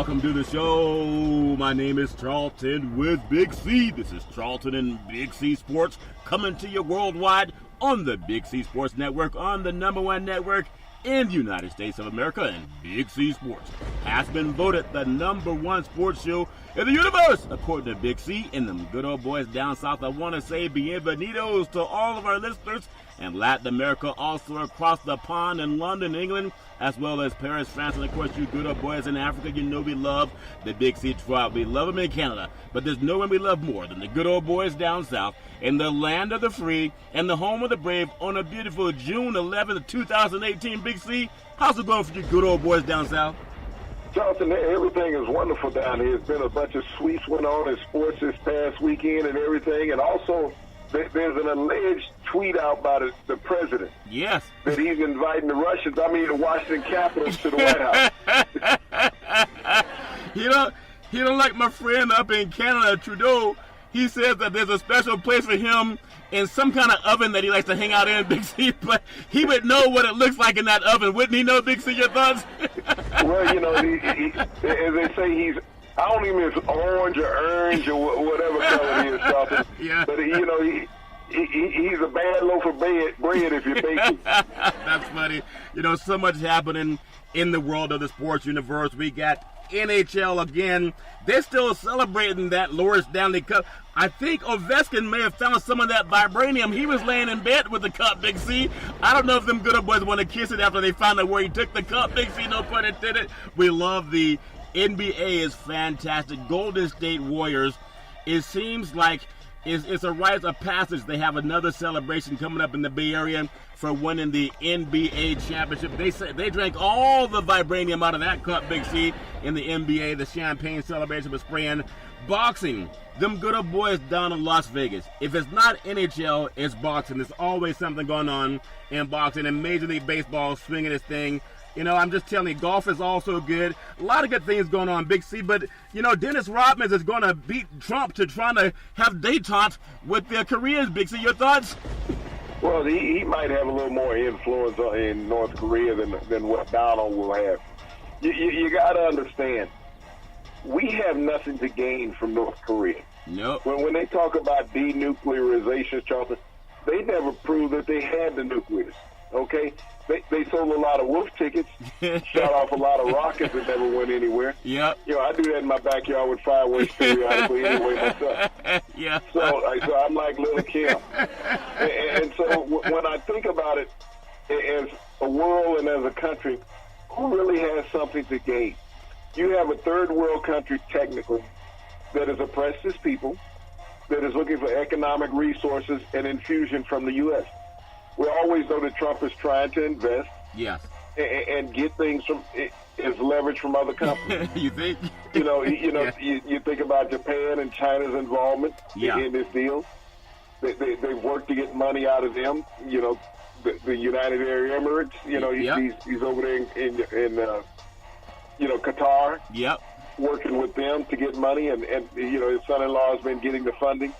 Welcome to the show. My name is Charlton with Big C. This is Charlton and Big C Sports coming to you worldwide on the Big C Sports Network, on the #1 network in the United States of America. And Big C Sports has been voted the #1 sports show in the universe, according to Big C and them good old boys down south. I want to say bienvenidos to all of our listeners in Latin America, also across the pond in London, England, as well as Paris, France, and of course you good old boys in Africa. You know we love the Big C tribe. We love them in Canada, but there's no one we love more than the good old boys down south in the land of the free and the home of the brave on a beautiful June 11th, 2018. Big C, how's it going for you good old boys down south? Charlton, everything is wonderful down here. There's been a bunch of sweeps went on in sports this past weekend and everything, and also there's an alleged tweet out by the president. Yes. That he's inviting the Washington Capitals to the White House. He don't like my friend up in Canada, Trudeau. He says that there's a special place for him in some kind of oven that he likes to hang out in, Big C, but he would know what it looks like in that oven. Wouldn't he know, Big C, your thoughts? Well, he, as they say, I don't even know if it's orange or orange or whatever color it is, Charlton. Yeah. But, he's a bad loaf of bread if you bake it. That's funny. So much happening in the world of the sports universe. We got NHL again. They're still celebrating that Loris Stanley Cup. I think Ovechkin may have found some of that vibranium. He was laying in bed with the cup, Big C. I don't know if them good old boys want to kiss it after they find out where he took the cup, Big C. No pun intended. We love the NBA is fantastic. Golden State Warriors, it seems like it's a rite of passage. They have another celebration coming up in the Bay Area for winning the NBA championship. They drank all the vibranium out of that cup, Big C, in the NBA. The champagne celebration was spraying. Boxing, them good old boys down in Las Vegas. If it's not NHL, it's boxing. There's always something going on in boxing. And Major League Baseball swinging its thing. I'm just telling you, golf is also good. A lot of good things going on, Big C. But, Dennis Rodman is going to beat Trump to trying to have detente with their careers, Big C. Your thoughts? Well, he might have a little more influence in North Korea than what Donald will have. You got to understand, we have nothing to gain from North Korea. Nope. When they talk about denuclearization, Charlton, they never proved that they had the nucleus, okay? They sold a lot of wolf tickets, shot off a lot of rockets that never went anywhere. Yeah. I do that in my backyard with fireworks periodically anyway myself. Yeah. So I'm like Little Kim. And so when I think about it as a world and as a country, who really has something to gain? You have a third world country, technically, that has oppressed its people, that is looking for economic resources and infusion from the U.S. We always know that Trump is trying to invest, yes, and get things from as leverage from other companies. You think? You think about Japan and China's involvement in this deal. They've worked to get money out of them. The United Arab Emirates. He's over there in Qatar. Yep. Working with them to get money, and his son-in-law has been getting the funding.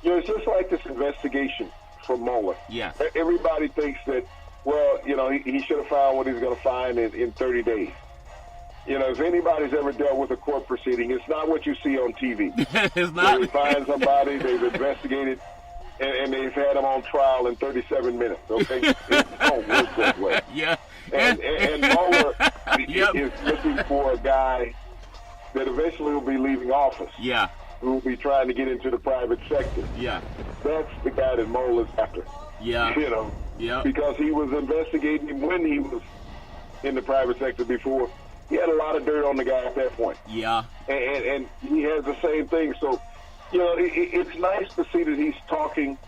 It's just like this investigation from Mueller. Yes. Everybody thinks that, he should have found what he's going to find in 30 days. If anybody's ever dealt with a court proceeding, it's not what you see on TV. It's not. They find somebody, they've investigated, and they've had them on trial in 37 minutes, okay? It don't work that way. Yeah. And Mueller is looking for a guy that eventually will be leaving office. Yeah. Who will be trying to get into the private sector. Yeah. That's the guy that Mueller is after. Yeah. Yeah. Because he was investigating him when he was in the private sector before. He had a lot of dirt on the guy at that point. Yeah. And he has the same thing. So, it's nice to see that he's talking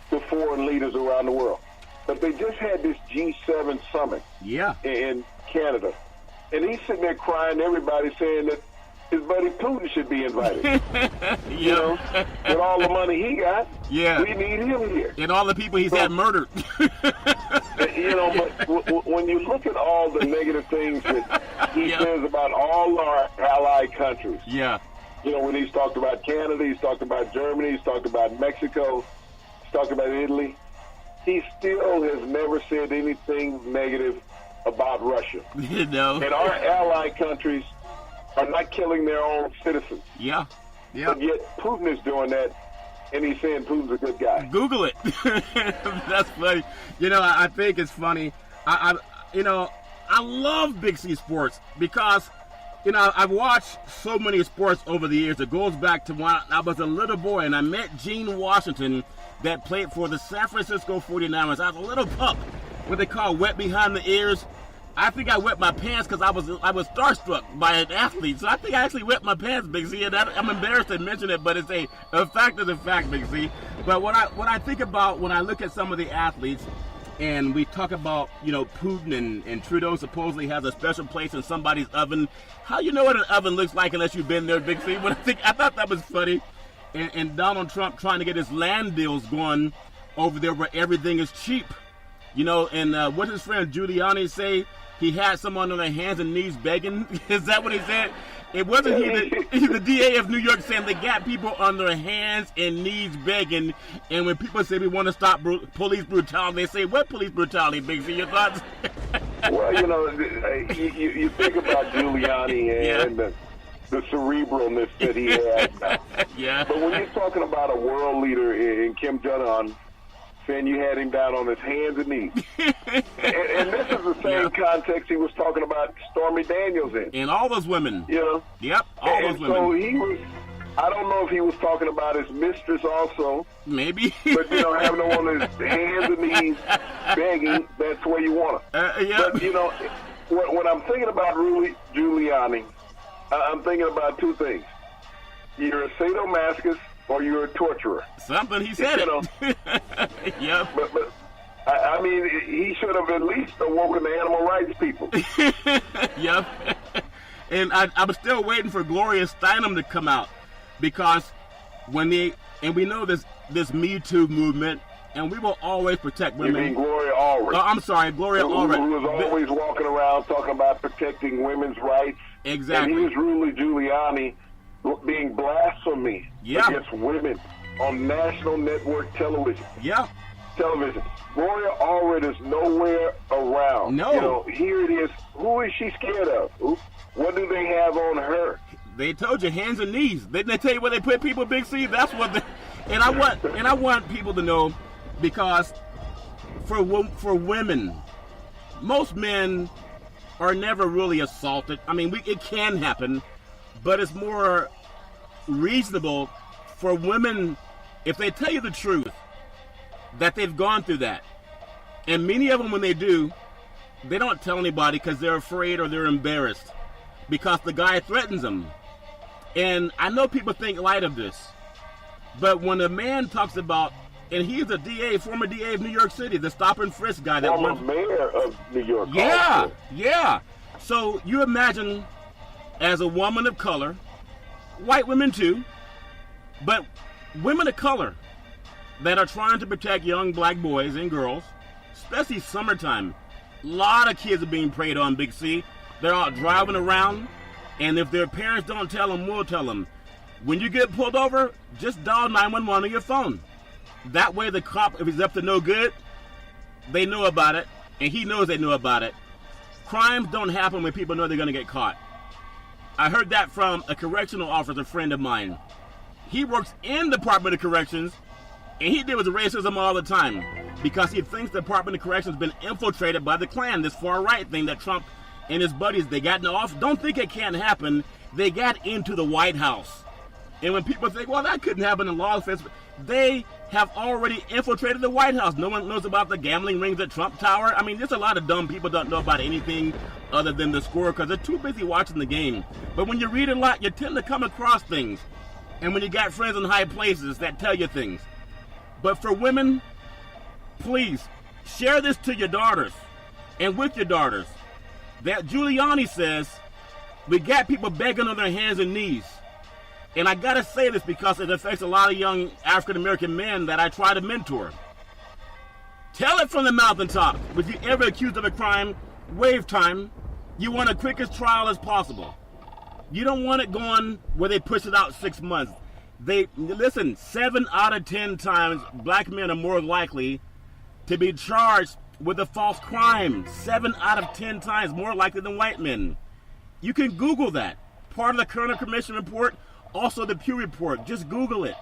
to foreign leaders around the world. But they just had this G7 summit in Canada. And he's sitting there crying to everybody saying that his buddy Putin should be invited. With all the money he got, we need him here. And all the people he's had murdered. But when you look at all the negative things that he says about all our allied countries, when he's talked about Canada, he's talked about Germany, he's talked about Mexico, he's talked about Italy, he still has never said anything negative about Russia. No. And our allied countries are not killing their own citizens. Yeah. Yeah. But yet Putin is doing that, and he's saying Putin's a good guy. Google it. That's funny. You know, I think it's funny. I love Big C Sports because, you know, I've watched so many sports over the years. It goes back to when I was a little boy and I met Gene Washington that played for the San Francisco 49ers. I was a little pup, what they call wet behind the ears. I think I wet my pants because I was starstruck by an athlete. So I think I actually wet my pants, Big C. And I'm embarrassed to mention it, but it's a fact is a fact, Big C. But what I think about when I look at some of the athletes, and we talk about, you know, Putin and Trudeau supposedly has a special place in somebody's oven. How you know what an oven looks like unless you've been there, Big C? But I thought that was funny. And Donald Trump trying to get his land deals going over there where everything is cheap. You know, and what did his friend Giuliani say? He had someone on their hands and knees begging. Is that what he said? It wasn't he the DA of New York saying they got people on their hands and knees begging. And when people say we want to stop police brutality, they say, what police brutality, Big C? Your thoughts? Well, you know, you think about Giuliani and the cerebralness that he has. Yeah. But when you're talking about a world leader in Kim Jong-un, saying you had him down on his hands and knees. and this is the same context he was talking about Stormy Daniels in. And all those women. You know? Yep, all those women. So he was, I don't know if he was talking about his mistress also. Maybe. But, you know, having them on his hands and knees begging, that's where you want them. Yeah. But, you know, when I'm thinking about Rudy Giuliani, I'm thinking about two things. You're a sadomasochist or you're a torturer. Something, he said it. Yep. But I mean, he should have at least awoken the animal rights people. Yep. And I'm still waiting for Gloria Steinem to come out because we know this Me Too movement, and we will always protect women. You mean Gloria Allred? Oh, I'm sorry, Gloria Allred. Who was always walking around talking about protecting women's rights. Exactly. And he was Rudy Giuliani being blasphemy against women on national network television. Yeah. Television. Gloria Allred is nowhere around. No. You know, here it is. Who is she scared of? What do they have on her? They told you hands and knees. Didn't they tell you where they put people, Big C? That's what they, and I want people to know, because for women, most men are never really assaulted. I mean, it can happen, but it's more reasonable for women if they tell you the truth that they've gone through that. And many of them, when they do, they don't tell anybody because they're afraid or they're embarrassed because the guy threatens them. And I know people think light of this, but when a man talks about, and he's a DA, former DA of New York City, the stop and frisk guy. Former mayor of New York. Yeah, also. yeah. So you imagine, as a woman of color, white women too, but women of color that are trying to protect young black boys and girls, especially summertime. A lot of kids are being preyed on, Big C. They're out driving around, and if their parents don't tell them, we'll tell them. When you get pulled over, just dial 911 on your phone. That way the cop, if he's up to no good, they know about it, and he knows they know about it. Crimes don't happen when people know they're going to get caught. I heard that from a correctional officer friend of mine. He works in the Department of Corrections, and he deals with racism all the time because he thinks the Department of Corrections has been infiltrated by the Klan, this far-right thing that Trump and his buddies, they got in the office. Don't think it can't happen. They got into the White House. And when people think, well, that couldn't happen in law enforcement, they have already infiltrated the White House. No one knows about the gambling rings at Trump Tower. I mean, there's a lot of dumb people don't know about anything other than the score because they're too busy watching the game. But when you read a lot, you tend to come across things. And when you got friends in high places that tell you things. But for women, please, share this to your daughters and with your daughters. That Giuliani says, we got people begging on their hands and knees. And I gotta say this because it affects a lot of young African-American men that I try to mentor. Tell it from the mountaintop. If you ever accused of a crime, waive time. You want the quickest trial as possible. You don't want it going where they push it out 6 months. Listen, 7 out of 10 times black men are more likely to be charged with a false crime. 7 out of 10 times more likely than white men. You can Google that. part of the Kerner Commission report, also the Pew report. Just Google it.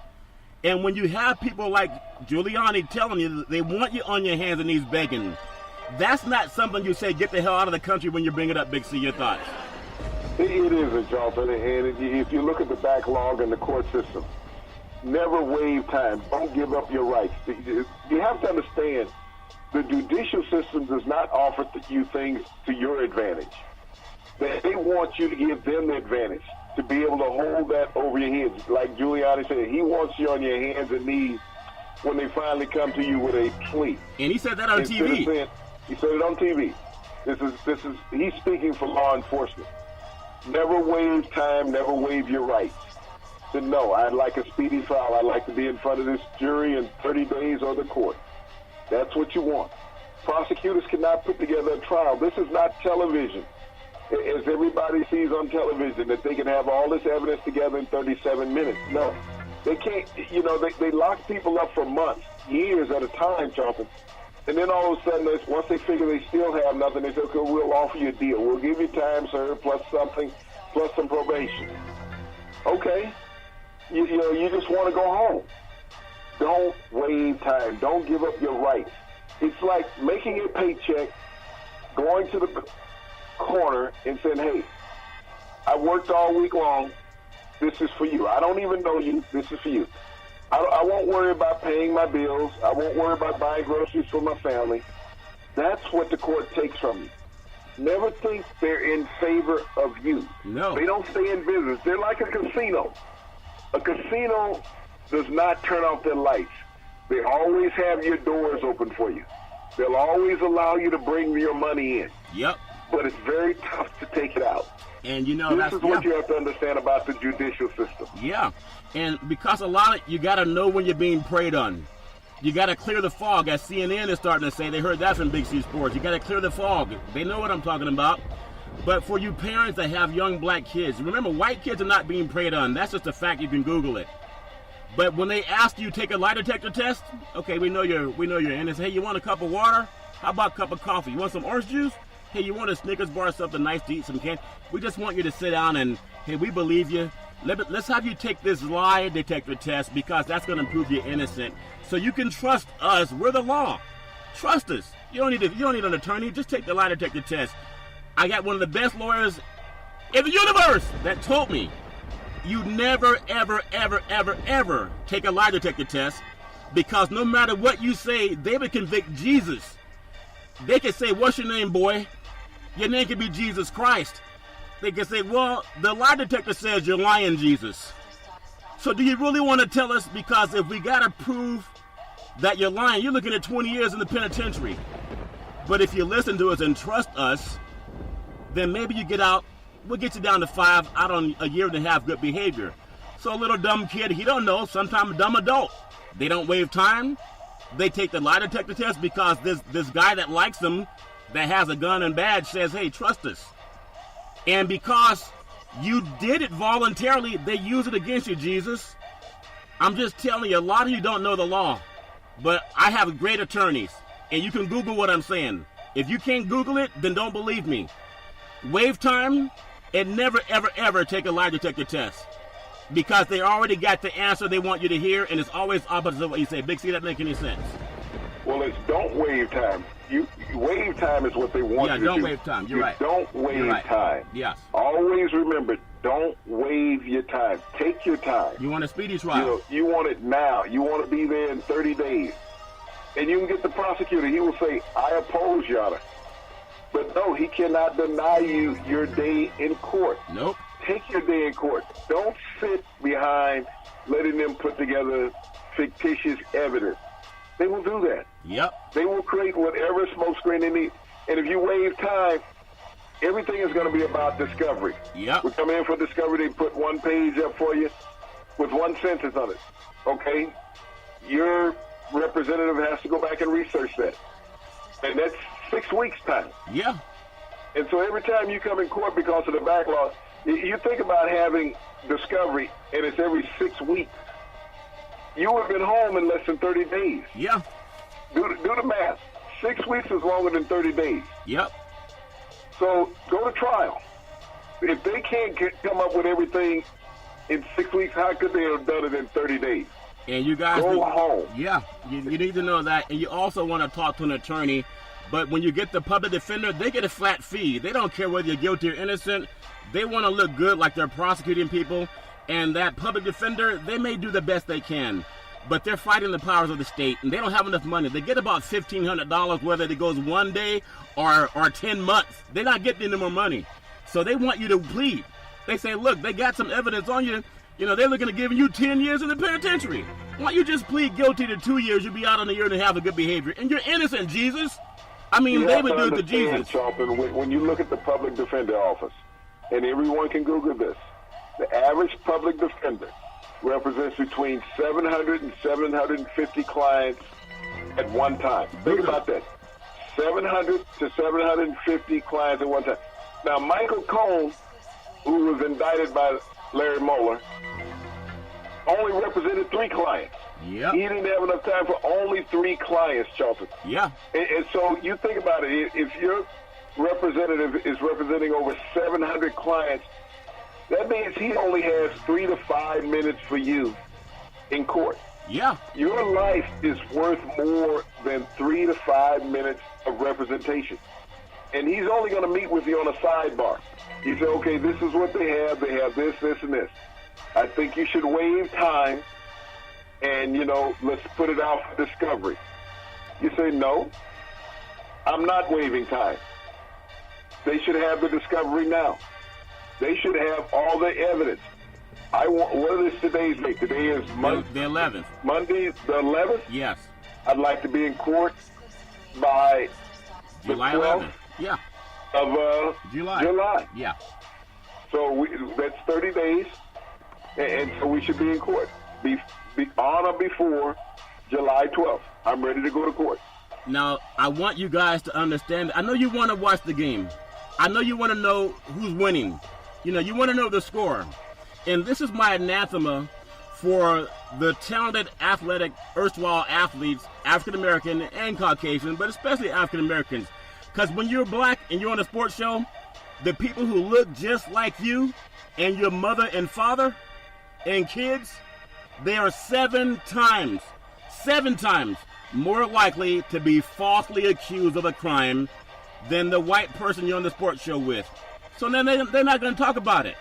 And when you have people like Giuliani telling you that they want you on your hands and knees begging, that's not something you say, get the hell out of the country when you bring it up, Big C. Your thoughts? It isn't, Jonathan. And if you look at the backlog in the court system, never waive time. Don't give up your rights. You have to understand, the judicial system does not offer you things to your advantage. They want you to give them the advantage, to be able to hold that over your heads. Like Giuliani said, he wants you on your hands and knees when they finally come to you with a plea. And he said that on TV. He said it on TV. He's speaking for law enforcement. Never waive time, never waive your rights. Said, no, I'd like a speedy trial. I'd like to be in front of this jury in 30 days or the court. That's what you want. Prosecutors cannot put together a trial. This is not television, as everybody sees on television, that they can have all this evidence together in 37 minutes. No, they can't. You know, they lock people up for months, years at a time, Jonathan. And then all of a sudden, once they figure they still have nothing, they say, okay, we'll offer you a deal. We'll give you time, sir, plus something, plus some probation. Okay. You know, you just want to go home. Don't waive time. Don't give up your rights. It's like making a paycheck, going to the corner and saying, hey, I worked all week long. This is for you. I don't even know you. This is for you. I won't worry about paying my bills. I won't worry about buying groceries for my family. That's what the court takes from you. Never think they're in favor of you. No. They don't stay in business. They're like a casino. A casino does not turn off their lights. They always have your doors open for you. They'll always allow you to bring your money in. Yep. But it's very tough to take it out. And you know, this is what you have to understand about the judicial system. Yeah. And because a lot of you got to know when you're being preyed on. You got to clear the fog, as CNN is starting to say. They heard that from Big C Sports. You got to clear the fog. They know what I'm talking about. But for you parents that have young black kids, remember, white kids are not being preyed on. That's just a fact. You can Google it. But when they ask you to take a lie detector test, okay, we know you're innocent. Hey, you want a cup of water? How about a cup of coffee? You want some orange juice? Hey, you want a Snickers bar, something nice to eat, some candy? We just want you to sit down and, hey, we believe you. Let's have you take this lie detector test, because that's going to prove you're innocent. So you can trust us. We're the law. Trust us. You don't need an attorney. Just take the lie detector test. I got one of the best lawyers in the universe that told me, you never, ever, ever, ever, ever take a lie detector test, because no matter what you say, they would convict Jesus. They could say, what's your name, boy? Your name could be Jesus Christ. They could say, well, the lie detector says you're lying, Jesus. So do you really want to tell us? Because if we got to prove that you're lying, you're looking at 20 years in the penitentiary. But if you listen to us and trust us, then maybe you get out. We'll get you down to 5, out on a year and a half good behavior. So a little dumb kid, he don't know, sometimes a dumb adult. They don't waive time. They take the lie detector test because this guy that likes them, that has a gun and badge, says, hey, trust us. And because you did it voluntarily, they use it against you, Jesus. I'm just telling you, a lot of you don't know the law. But I have great attorneys, and you can Google what I'm saying. If you can't Google it, then don't believe me. Waive time, and never, ever, ever take a lie detector test. Because they already got the answer they want you to hear, and it's always opposite of what you say. Big C, that make any sense? Well, it's don't waive time. Waive time is what they want you to do. Yeah, don't waive time. You're right. Don't waive time. Yes. Always remember, don't waive your time. Take your time. You want a speedy trial. You want it now. You want to be there in 30 days. And you can get the prosecutor. He will say, I oppose, Your Honor. But no, he cannot deny you your day in court. Nope. Take your day in court. Don't sit behind letting them put together fictitious evidence. They will do that. Yep. They will create whatever smokescreen they need. And if you waive time, everything is going to be about discovery. Yep. We come in for discovery, they put one page up for you with one sentence on it. Okay? Your representative has to go back and research that. And that's 6 weeks' time. Yeah. And so every time you come in court because of the backlog, you think about having discovery, and it's every 6 weeks. You would have been home in less than 30 days. Yeah. Do the math. 6 weeks is longer than 30 days. Yep. So go to trial. If they can't come up with everything in 6 weeks, how could they have done it in 30 days? And you guys go home. Yeah, you need to know that. And you also want to talk to an attorney. But when you get the public defender, they get a flat fee. They don't care whether you're guilty or innocent. They want to look good like they're prosecuting people. And that public defender, they may do the best they can. But they're fighting the powers of the state, and they don't have enough money. They get about $1,500, whether it goes 1 day or 10 months. They're not getting any more money. So they want you to plead. They say, look, they got some evidence on you. You know, they're looking at giving you 10 years in the penitentiary. Why don't you just plead guilty to 2 years? You'll be out in a year and a half of good behavior. And you're innocent, Jesus. I mean, they would do it to Jesus. Charlton, when you look at the public defender office, and everyone can Google this, the average public defender represents between 700 and 750 clients at one time. Think about that. 700 to 750 clients at one time. Now, Michael Cohen, who was indicted by Larry Mueller, only represented 3 clients. Yep. He didn't have enough time for only 3 clients, Charlton. Yeah. And so you think about it. If your representative is representing over 700 clients, that means he only has 3 to 5 minutes for you in court. Yeah. Your life is worth more than 3 to 5 minutes of representation. And he's only going to meet with you on a sidebar. He said, okay, this is what they have. They have this, this, and this. I think you should waive time and, let's put it out for discovery. You say, no, I'm not waiving time. They should have the discovery now. They should have all the evidence. What is today's date? Today is Monday. The 11th. Monday, the 11th? Yes. I'd like to be in court by July the 12th 11th. Yeah. Of July. Yeah. So that's 30 days, and so we should be in court. Be on or before July 12th. I'm ready to go to court. Now, I want you guys to understand. I know you want to watch the game. I know you want to know who's winning. You want to know the score. And this is my anathema for the talented, athletic, erstwhile athletes, African-American and Caucasian, but especially African-Americans. Because when you're black and you're on a sports show, the people who look just like you and your mother and father and kids, they are 7 times more likely to be falsely accused of a crime than the white person you're on the sports show with. So then they're not going to talk about it.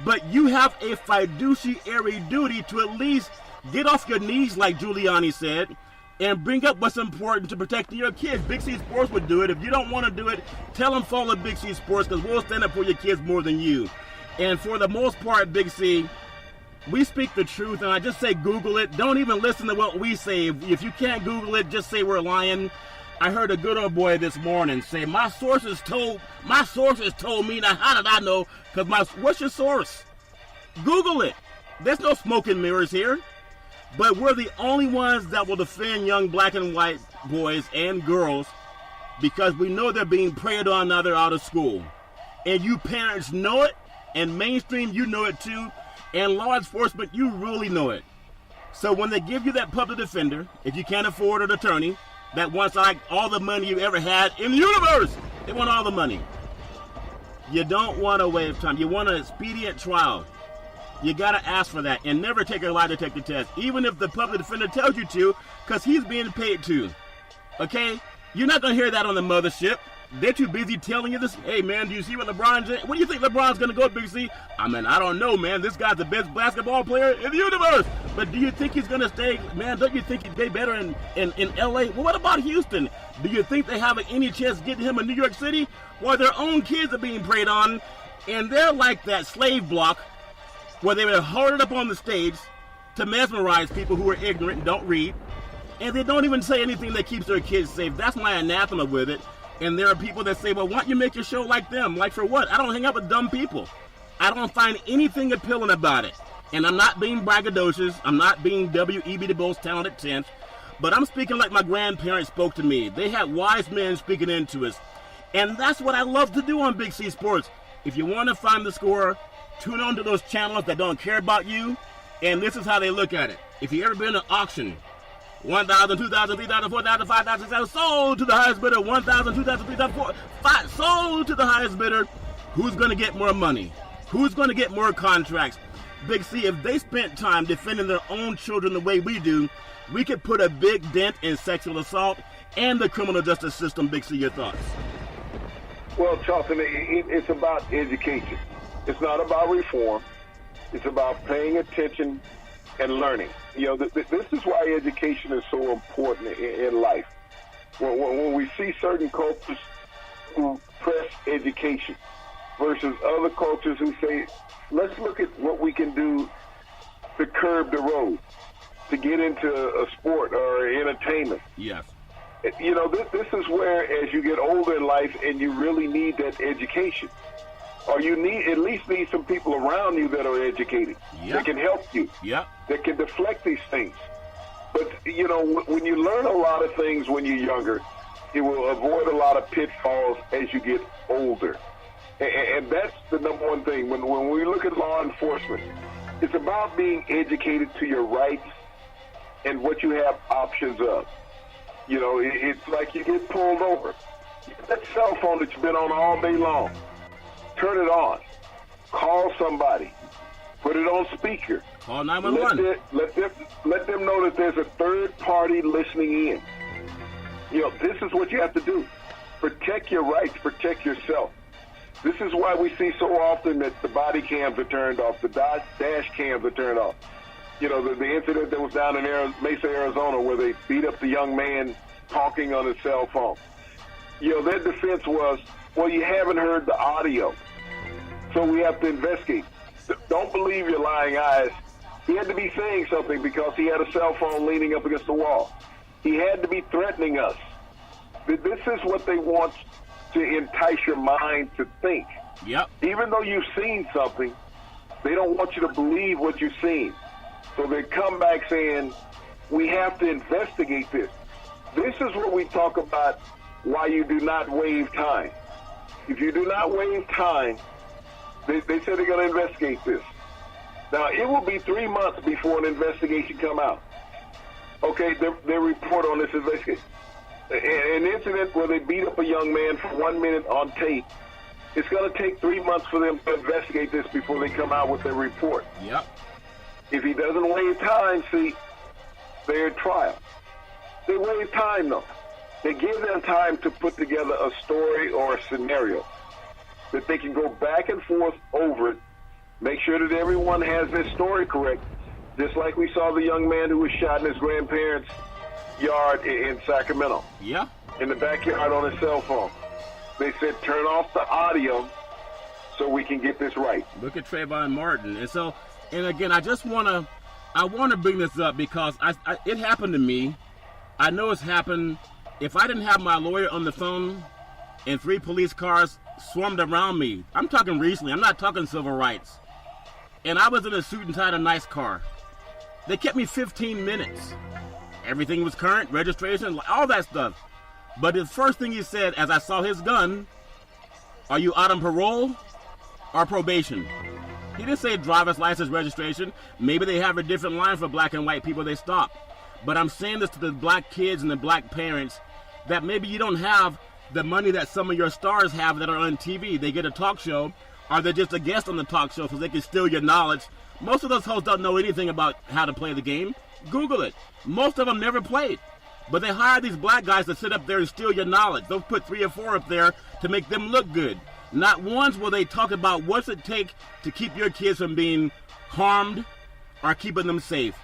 But you have a fiduciary duty to at least get off your knees, like Giuliani said, and bring up what's important to protecting your kids. Big C Sports would do it. If you don't want to do it, tell them follow Big C Sports, because we'll stand up for your kids more than you. And for the most part, Big C, we speak the truth, and I just say Google it. Don't even listen to what we say. If you can't Google it, just say we're lying. I heard a good old boy this morning say, my sources told me. Now, how did I know? Because what's your source? Google it. There's no smoke and mirrors here. But we're the only ones that will defend young black and white boys and girls, because we know they're being preyed on now they're out of school. And you parents know it, and mainstream, you know it too, and law enforcement, you really know it. So when they give you that public defender, if you can't afford an attorney that wants all the money you've ever had in the universe, they want all the money. You don't want to waive time. You want an expedient trial. You got to ask for that, and never take a lie detector test, even if the public defender tells you to, because he's being paid to. Okay? You're not going to hear that on the mothership. They're too busy telling you this. Hey, man, do you see what LeBron's in? What do you think LeBron's going to go, Big C? I mean, I don't know, man. This guy's the best basketball player in the universe. But do you think he's going to stay? Man, don't you think he'd be better in L.A.? Well, what about Houston? Do you think they have any chance of getting him in New York City? Well, their own kids are being preyed on, and they're like that slave block where they were herded up on the stage to mesmerize people who are ignorant and don't read, and they don't even say anything that keeps their kids safe. That's my anathema with it. And there are people that say, well, why don't you make your show like them? Like, for what? I don't hang out with dumb people. I don't find anything appealing about it. And I'm not being braggadocious. I'm not being W.E.B. Du Bois talented 10th. But I'm speaking like my grandparents spoke to me. They had wise men speaking into us. And that's what I love to do on Big C Sports. If you want to find the score, tune on to those channels that don't care about you. And this is how they look at it. If you've ever been to an auction, 1,000, 2,000, 3,000, 4,000, 5,000, 6,000, sold to the highest bidder. 1,000, 2,000, 3,000, 4,000, sold to the highest bidder. Who's going to get more money? Who's going to get more contracts? Big C, if they spent time defending their own children the way we do, we could put a big dent in sexual assault and the criminal justice system. Big C, your thoughts? Well, Charlton, it's about education. It's not about reform. It's about paying attention and learning. This is why education is so important in life. When we see certain cultures who press education versus other cultures who say, let's look at what we can do to curb the road, to get into a sport or entertainment. Yes. This is where, as you get older in life and you really need that education, or you at least need some people around you that are educated, that can help you, that can deflect these things. But, when you learn a lot of things when you're younger, you will avoid a lot of pitfalls as you get older. And that's the number one thing. When we look at law enforcement, it's about being educated to your rights and what you have options of. It's like you get pulled over. That cell phone that you've been on all day long, turn it on. Call somebody. Put it on speaker. Call 911. Let them know that there's a third party listening in. This is what you have to do. Protect your rights. Protect yourself. This is why we see so often that the body cams are turned off, the dash cams are turned off. The incident that was down in Mesa, Arizona, where they beat up the young man talking on his cell phone. Their defense was, well, you haven't heard the audio, so we have to investigate. Don't believe your lying eyes. He had to be saying something because he had a cell phone leaning up against the wall. He had to be threatening us. This is what they want to entice your mind to think. Yep. Even though you've seen something, they don't want you to believe what you've seen. So they come back saying, we have to investigate this. This is what we talk about, why you do not waive time. If you do not waive time, they said they're going to investigate this. Now, it will be 3 months before an investigation come out. Okay, they report on this investigation. An incident where they beat up a young man for 1 minute on tape, it's going to take 3 months for them to investigate this before they come out with their report. Yep. If he doesn't waive time, see, they're at trial. They waive time, though. They give them time to put together a story or a scenario that they can go back and forth over it, make sure that everyone has their story correct, just like we saw the young man who was shot in his grandparents' yard in Sacramento. Yeah. In the backyard on his cell phone. They said, turn off the audio so we can get this right. Look at Trayvon Martin. And again, I want to bring this up because it happened to me. I know it's happened. If I didn't have my lawyer on the phone and 3 police cars swarmed around me, I'm talking recently, I'm not talking civil rights, and I was in a suit and tie, a nice car, they kept me 15 minutes. Everything was current, registration, all that stuff. But the first thing he said as I saw his gun, are you out on parole or probation? He didn't say driver's license, registration. Maybe they have a different line for black and white people they stop. But I'm saying this to the black kids and the black parents, that maybe you don't have the money that some of your stars have that are on TV. They get a talk show, or they're just a guest on the talk show so they can steal your knowledge. Most of those hosts don't know anything about how to play the game. Google it. Most of them never played. But they hire these black guys to sit up there and steal your knowledge. They'll put 3 or 4 up there to make them look good. Not once will they talk about what's it take to keep your kids from being harmed or keeping them safe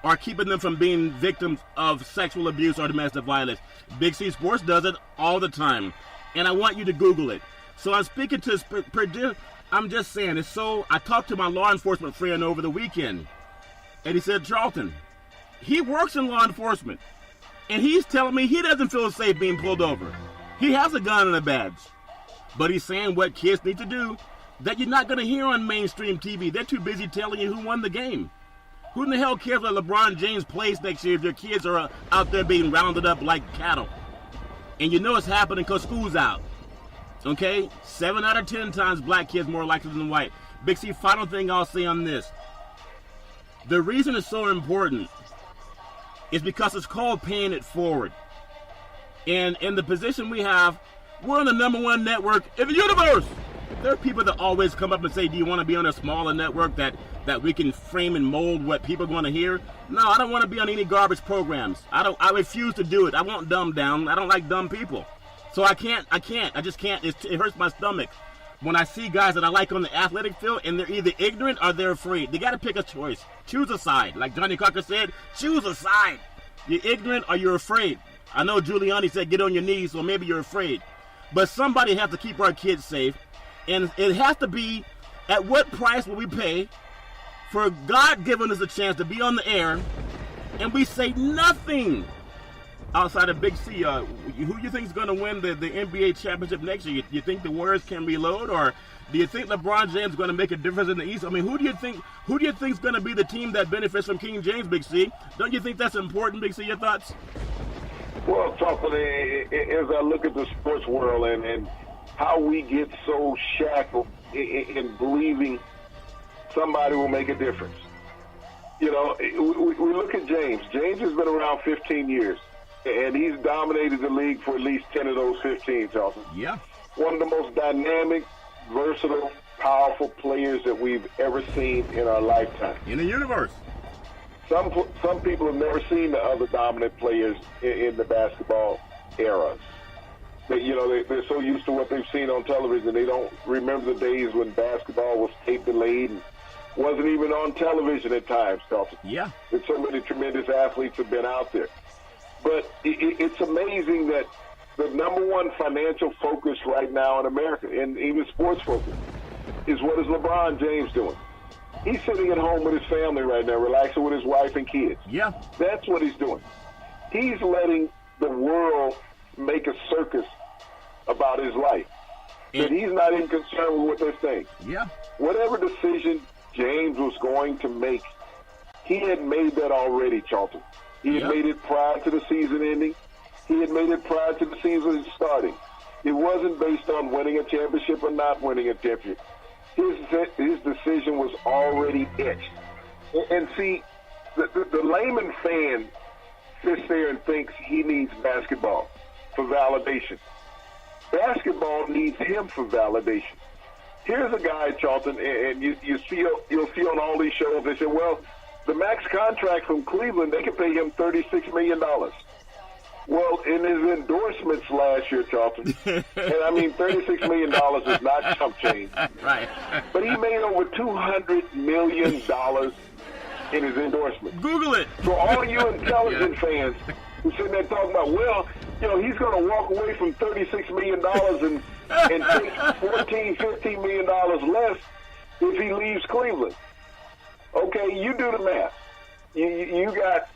or keeping them from being victims of sexual abuse or domestic violence. Big C Sports does it all the time. And I want you to Google it. So I'm speaking to I'm just saying, I talked to my law enforcement friend over the weekend, and he said, Charlton, he works in law enforcement, and he's telling me he doesn't feel safe being pulled over. He has a gun and a badge. But he's saying what kids need to do that you're not going to hear on mainstream TV. They're too busy telling you who won the game. Who in the hell cares what LeBron James plays next year if your kids are out there being rounded up like cattle? And you know it's happening because school's out. Okay? 7 out of 10 times black kids more likely than white. Big C, final thing I'll say on this. The reason it's so important is because it's called paying it forward. And in the position we have, we're on the #1 network in the universe. There are people that always come up and say, do you want to be on a smaller network that we can frame and mold what people want to hear? No, I don't want to be on any garbage programs. I refuse to do it. I won't dumb down. I don't like dumb people. So I just can't. It hurts my stomach when I see guys that I like on the athletic field and they're either ignorant or they're afraid. They got to pick a choice. Choose a side. Like Johnny Cocker said, choose a side. You're ignorant or you're afraid. I know Giuliani said get on your knees, so maybe you're afraid. But somebody has to keep our kids safe. And it has to be, at what price will we pay for God giving us a chance to be on the air and we say nothing outside of Big C? Who do you think is going to win the NBA championship next year? You think the Warriors can reload, or do you think LeBron James is going to make a difference in the East? I mean, who do you think is going to be the team that benefits from King James, Big C? Don't you think that's important, Big C? Your thoughts? Well, talking as I look at the sports world and how we get so shackled in believing somebody will make a difference. You know, we look at James. James has been around 15 years, and he's dominated the league for at least 10 of those 15, Charlton. Yeah. One of the most dynamic, versatile, powerful players that we've ever seen in our lifetime. In the universe. Some people have never seen the other dominant players in the basketball era. They're so used to what they've seen on television, they don't remember the days when basketball was tape delayed and wasn't even on television at times, Charlton. Yeah. And so many tremendous athletes have been out there. But it's amazing that the number one financial focus right now in America, and even sports focus, is what is LeBron James doing? He's sitting at home with his family right now, relaxing with his wife and kids. Yeah. That's what he's doing. He's letting the world make a circus about his life. And he's not even concerned with what they're saying. Yeah. Whatever decision James was going to make, he had made that already, Charlton. He had made it prior to the season ending. He had made it prior to the season starting. It wasn't based on winning a championship or not winning a championship. His decision was already etched. And see, the layman fan sits there and thinks he needs basketball for validation. Basketball needs him for validation. Here's a guy, Charlton, and you'll see on all these shows, they say, well, the max contract from Cleveland, they can pay him $36 million. Well, in his endorsements last year, Charlton, and I mean $36 million is not chump change. Right. But he made over $200 million in his endorsement. Google it. So all you intelligent fans who sitting there talking about, well, he's going to walk away from $36 million and take $14, $15 million less if he leaves Cleveland. Okay, you do the math. You got,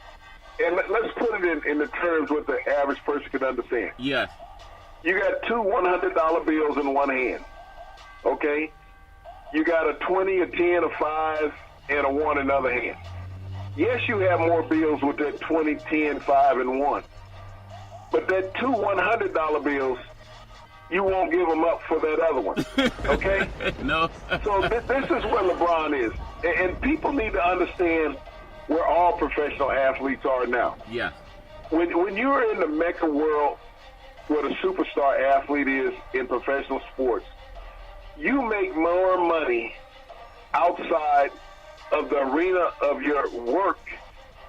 and let's put it in the terms what the average person can understand. Yes. You got two $100 bills in one hand. Okay? You got a 20, a 10, a 5, and a 1 in the other hand. Yes, you have more bills with that 20, 10, 5, and 1. But that two $100 bills, you won't give them up for that other one. Okay? No. So this is where LeBron is. And people need to understand where all professional athletes are now. Yeah. When you're in the mecca world where the superstar athlete is in professional sports, you make more money outside of the arena of your work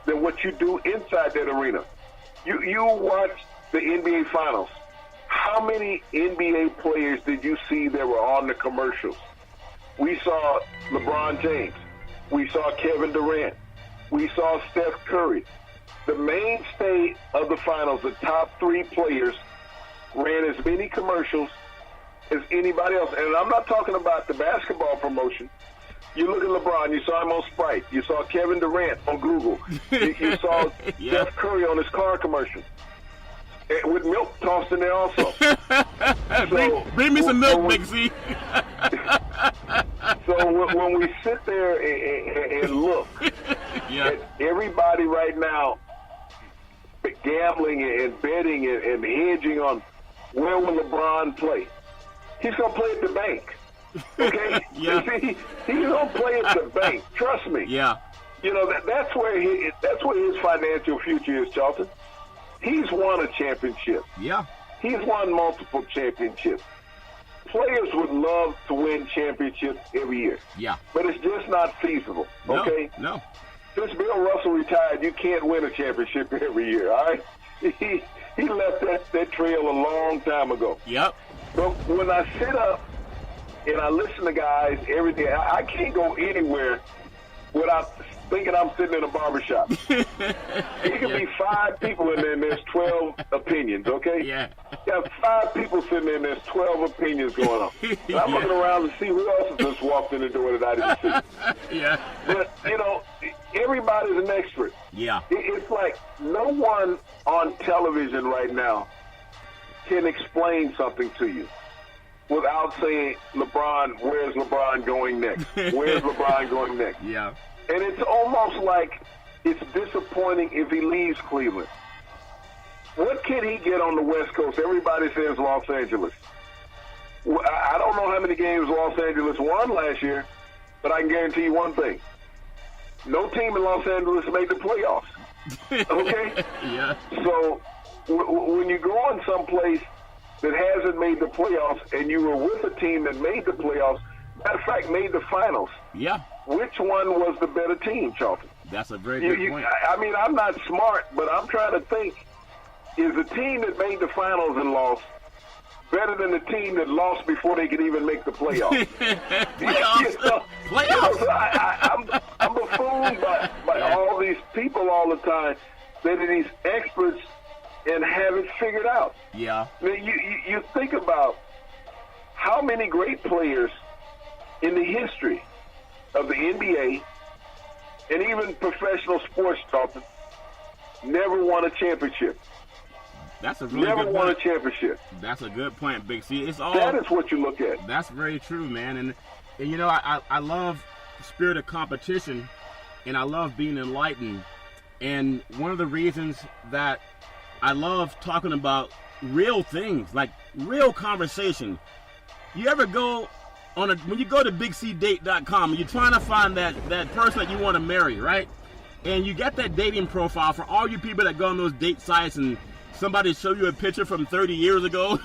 than what you do inside that arena. You watch the NBA Finals. How many NBA players did you see that were on the commercials? We saw LeBron James. We saw Kevin Durant. We saw Steph Curry. The mainstay of the finals, the top three players, ran as many commercials as anybody else. And I'm not talking about the basketball promotion. You look at LeBron, you saw him on Sprite. You saw Kevin Durant on Google. You saw Steph Curry on his car commercial. With milk tossed in there also. Bring me some milk, Big C. So when we sit there and look at everybody right now gambling and betting and hedging on where will LeBron play, he's going to play at the bank. Okay? See, he's going to play at the bank. Trust me. Yeah. That's where his financial future is, Charlton. He's won a championship. Yeah. He's won multiple championships. players would love to win championships every year. Yeah. But it's just not feasible, okay? No. Since Bill Russell retired, you can't win a championship every year, all right? He left that trail a long time ago. Yep. But when I sit up and I listen to guys every day, I can't go anywhere without thinking I'm sitting in a barbershop. It could be 5 people in there and there's 12 opinions, okay? Yeah. You have 5 people sitting there and there's 12 opinions going on. And I'm looking around to see who else has just walked in the door that I didn't see. Yeah. But, everybody's an expert. Yeah. It's like no one on television right now can explain something to you without saying, LeBron, where's LeBron going next? Where's LeBron going next? Yeah. And it's almost like it's disappointing if he leaves Cleveland. What can he get on the West Coast? Everybody says Los Angeles. I don't know how many games Los Angeles won last year, but I can guarantee you one thing. No team in Los Angeles made the playoffs. Okay? Yeah. So when you go on someplace that hasn't made the playoffs and you were with a team that made the playoffs, matter of fact, made the finals. Yeah. Which one was the better team, Charlton? That's a very good point. I mean, I'm not smart, but I'm trying to think, is the team that made the finals and lost better than the team that lost before they could even make the playoffs? Playoffs? Playoffs? I'm buffooned by all these people all the time that are these experts and have it figured out. Yeah. I mean, you think about how many great players in the history of the NBA and even professional sports, Charlton, never won a championship. That's a really never good won point. a championship. That's a good point, Big C. It's all that is what you look at. That's very true, man. And I love the spirit of competition, and I love being enlightened. And one of the reasons that I love talking about real things, like real conversation. You ever go when you go to BigCDate.com and you're trying to find that person that you want to marry, right? And you get that dating profile for all you people that go on those date sites, and somebody show you a picture from 30 years ago,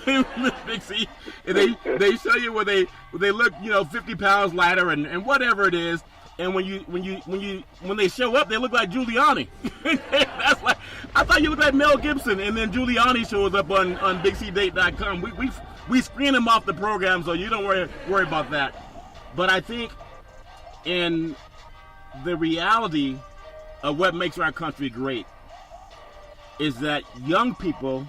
Big C, and they show you where they look, 50 pounds lighter and whatever it is. And when they show up, they look like Giuliani. That's like, I thought you looked like Mel Gibson, and then Giuliani shows up on BigCDate.com. We screen him off the program, so you don't worry about that. But I think in the reality of what makes our country great is that young people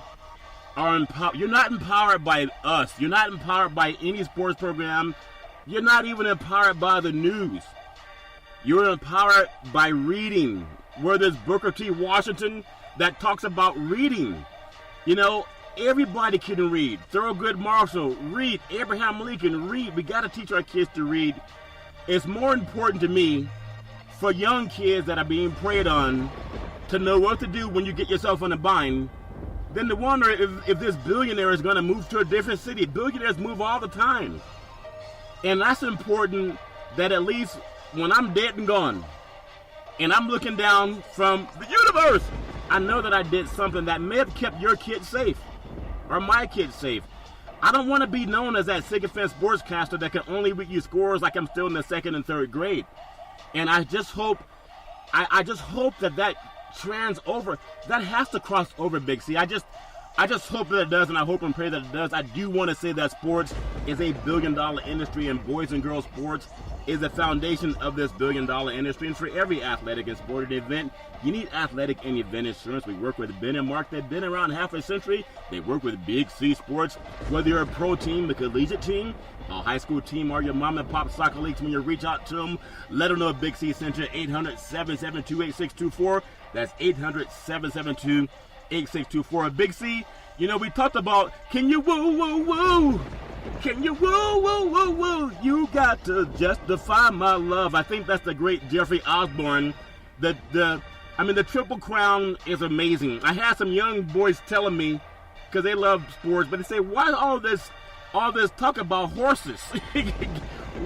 are empowered. You're not empowered by us. You're not empowered by any sports program. You're not even empowered by the news. You're empowered by reading. Where there's Booker T. Washington that talks about reading. Everybody can read. Thurgood Marshall, read. Abraham Lincoln, read. We got to teach our kids to read. It's more important to me for young kids that are being preyed on to know what to do when you get yourself in a bind than to wonder if this billionaire is going to move to a different city. Billionaires move all the time. And that's important, that at least when I'm dead and gone and I'm looking down from the universe, I know that I did something that may have kept your kid safe or my kid safe. I don't want to be known as that sycophant sportscaster that can only read you scores like I'm still in the 2nd and 3rd grade. And I just hope, that trans over, that has to cross over, Big C. I just hope that it does, and I hope and pray that it does. I do want to say that sports is a billion-dollar industry, and boys and girls sports is the foundation of this billion-dollar industry. And for every athletic and sporting event, you need athletic and event insurance. We work with Ben and Mark. They've been around half a century. They work with Big C Sports. Whether you're a pro team, a collegiate team, a high school team, or your mom and pop soccer leagues, when you reach out to them, let them know Big C sent you. 800-772-8624. That's 800-772-8624. Big C, we talked about, can you woo, woo, woo? Can you woo, woo, woo, woo? You got to justify my love. I think that's the great Jeffrey Osborne. The Triple Crown is amazing. I had some young boys telling me, because they love sports, but they say, why all this talk about horses?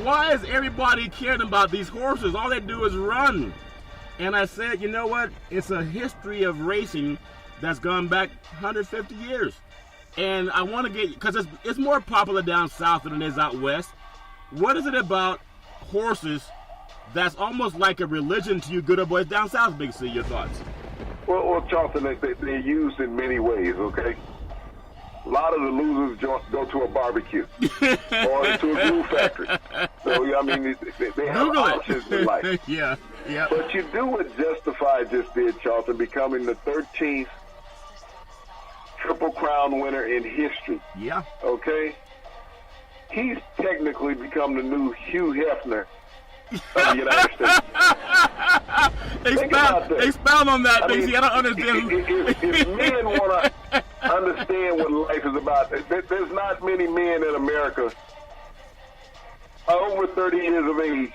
Why is everybody caring about these horses? All they do is run. And I said, you know what? It's a history of racing that's gone back 150 years. And I want to get, because it's more popular down south than it is out west. What is it about horses that's almost like a religion to you good old boys down south, Big C? Your thoughts? Well, Charlton, they're used in many ways, okay? A lot of the losers go to a barbecue or into a glue factory. So, I mean, they have options in life. Yeah. But you do what Justified just did, Charlton, becoming the 13th Triple Crown winner in history. Yeah. Okay? He's technically become the new Hugh Hefner of the United States. Expound on that, Big C. I don't understand. If men want to understand what life is about, there's not many men in America over 30 years of age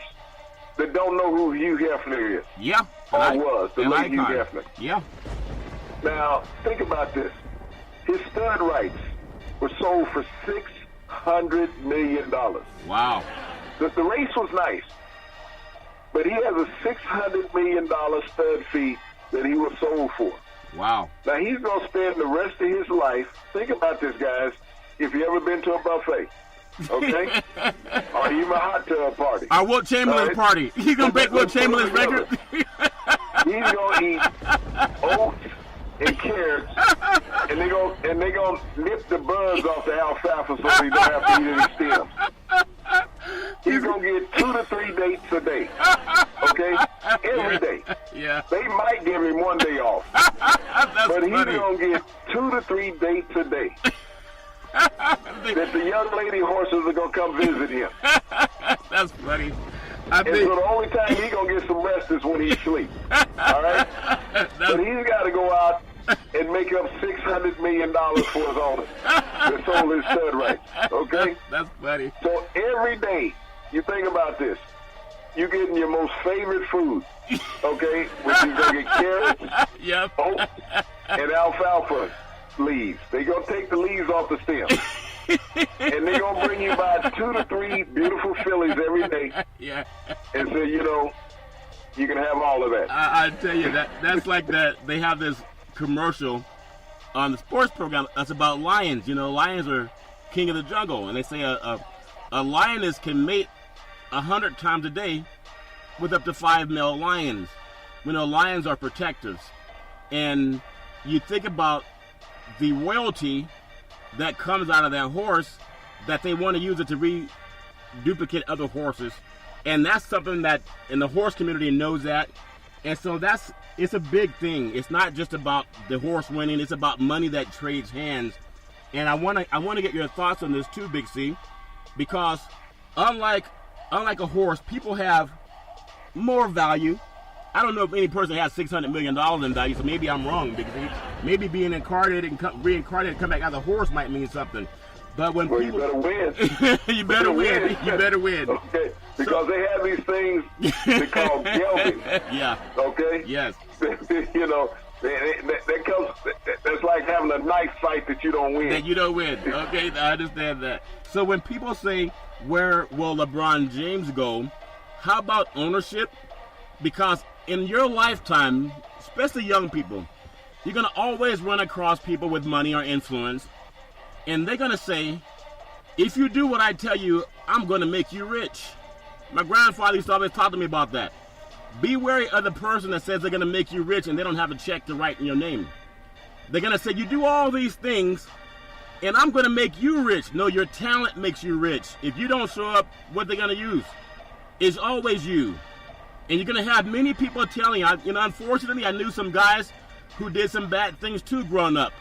that don't know who Hugh Hefner is. Yeah. Or was, the late Hugh Hefner. Yeah. Now, think about this. His stud rights were sold for $600 million. Wow. The race was nice, but he has a $600 million stud fee that he was sold for. Wow. Now, he's going to spend the rest of his life, think about this, guys, if you ever been to a buffet, okay? Or even a hot tub party. Our Wilt Chamberlain party. He's going to break Wilt Chamberlain's record. He's going to eat oats and carrots, and they're going to nip the buds off the alfalfa so he don't have to eat any stems. He's going to get 2 to 3 dates a day, okay? Every day. Yeah. They might give him 1 day off. But he's going to get 2 to 3 dates a day. That the young lady horses are going to come visit him. That's funny. So the only time he's going to get some rest is when he sleeps. All right? But he's got to go out and make up $600 million for his owners that sold his stud rights. Okay? That's funny. So every day, you think about this. You're getting your most favorite food, okay? Which is going to get carrots, oats, and alfalfa leaves. They're going to take the leaves off the stem. And they're going to bring you about 2 to 3 beautiful fillies every day. Yeah. And say, you can have all of that. I tell you, that's like that. They have this commercial on the sports program that's about lions. Lions are king of the jungle. And they say a lioness can mate 100 times a day with up to 5 male lions. Lions are protectors. And you think about the royalty that comes out of that horse, that they want to use it to duplicate other horses. And that's something that in the horse community knows that. And so it's a big thing. It's not just about the horse winning, it's about money that trades hands. And I want to get your thoughts on this too, Big C, because unlike a horse, people have more value. I don't know if any person has $600 million in value, so maybe I'm wrong, Big C. Maybe being incarnated and reincarnated and come back as a horse might mean something. But when people, you better win. You better win. You better win. Okay, because they have these things they call gelding. Yeah. Okay. Yes. That comes. That's like having a knife fight that you don't win. That you don't win. Okay, I understand that. So when people say, where will LeBron James go? How about ownership? Because in your lifetime, especially young people, you're going to always run across people with money or influence. And they're going to say, if you do what I tell you, I'm going to make you rich. My grandfather used to always talk to me about that. Be wary of the person that says they're going to make you rich and they don't have a check to write in your name. They're going to say, you do all these things and I'm going to make you rich. No, your talent makes you rich. If you don't show up, what they're going to use? It's always you. And you're going to have many people telling you, unfortunately, I knew some guys who did some bad things too growing up.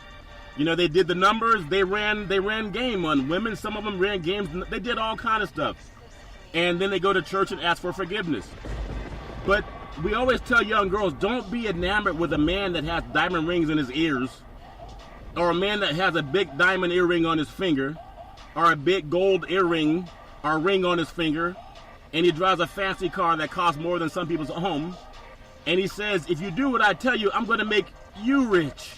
They did the numbers, they ran game on women, some of them ran games, they did all kind of stuff. And then they go to church and ask for forgiveness. But we always tell young girls, don't be enamored with a man that has diamond rings in his ears, or a man that has a big diamond earring on his finger, or a big gold earring or ring on his finger, and he drives a fancy car that costs more than some people's home, and he says, if you do what I tell you, I'm going to make you rich.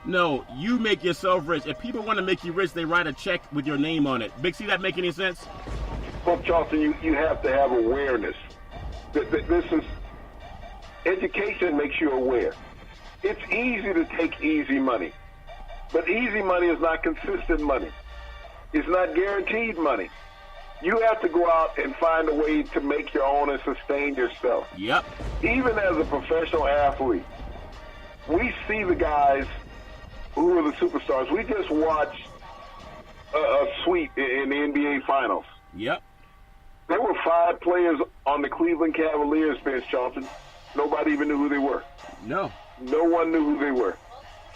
No, you make yourself rich. If people want to make you rich, they write a check with your name on it. Big C, that make any sense? Well, Charlton, you have to have awareness. Education makes you aware. It's easy to take easy money. But easy money is not consistent money. It's not guaranteed money. You have to go out and find a way to make your own and sustain yourself. Yep. Even as a professional athlete, we see the guys who are the superstars. We just watched a sweep in the NBA Finals. Yep. There were 5 players on the Cleveland Cavaliers bench, Charlton. Nobody even knew who they were. No. No one knew who they were.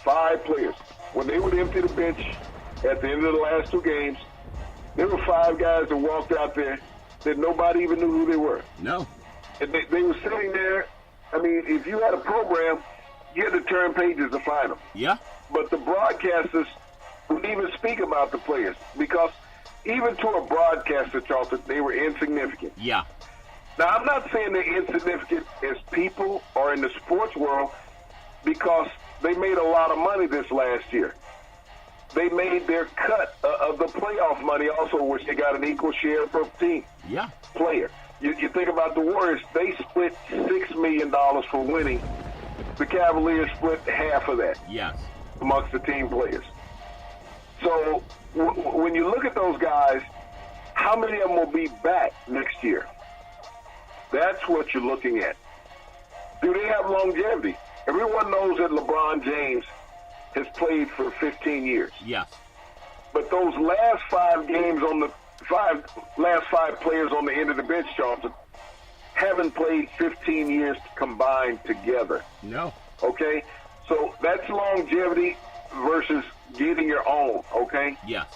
5 players. When they would empty the bench at the end of the last 2 games, there were 5 guys that walked out there that nobody even knew who they were. No. And they were sitting there. I mean, if you had a program, you had to turn pages to find them. Yeah. But the broadcasters wouldn't even speak about the players because even to a broadcaster, Charlton, they were insignificant. Yeah. Now, I'm not saying they're insignificant as people or in the sports world because they made a lot of money this last year. They made their cut of the playoff money also, which they got an equal share per team. Yeah. Player. You think about the Warriors, they split $6 million for winning. The Cavaliers split half of that. Yes. Amongst the team players. So when you look at those guys, how many of them will be back next year? That's what you're looking at. Do they have longevity? Everyone knows that LeBron James has played for 15 years. Yes. But those last 5 games on the last 5 players on the end of the bench, Charlton, haven't played 15 years combined together. No. Okay? So that's longevity versus getting your own, okay? Yes.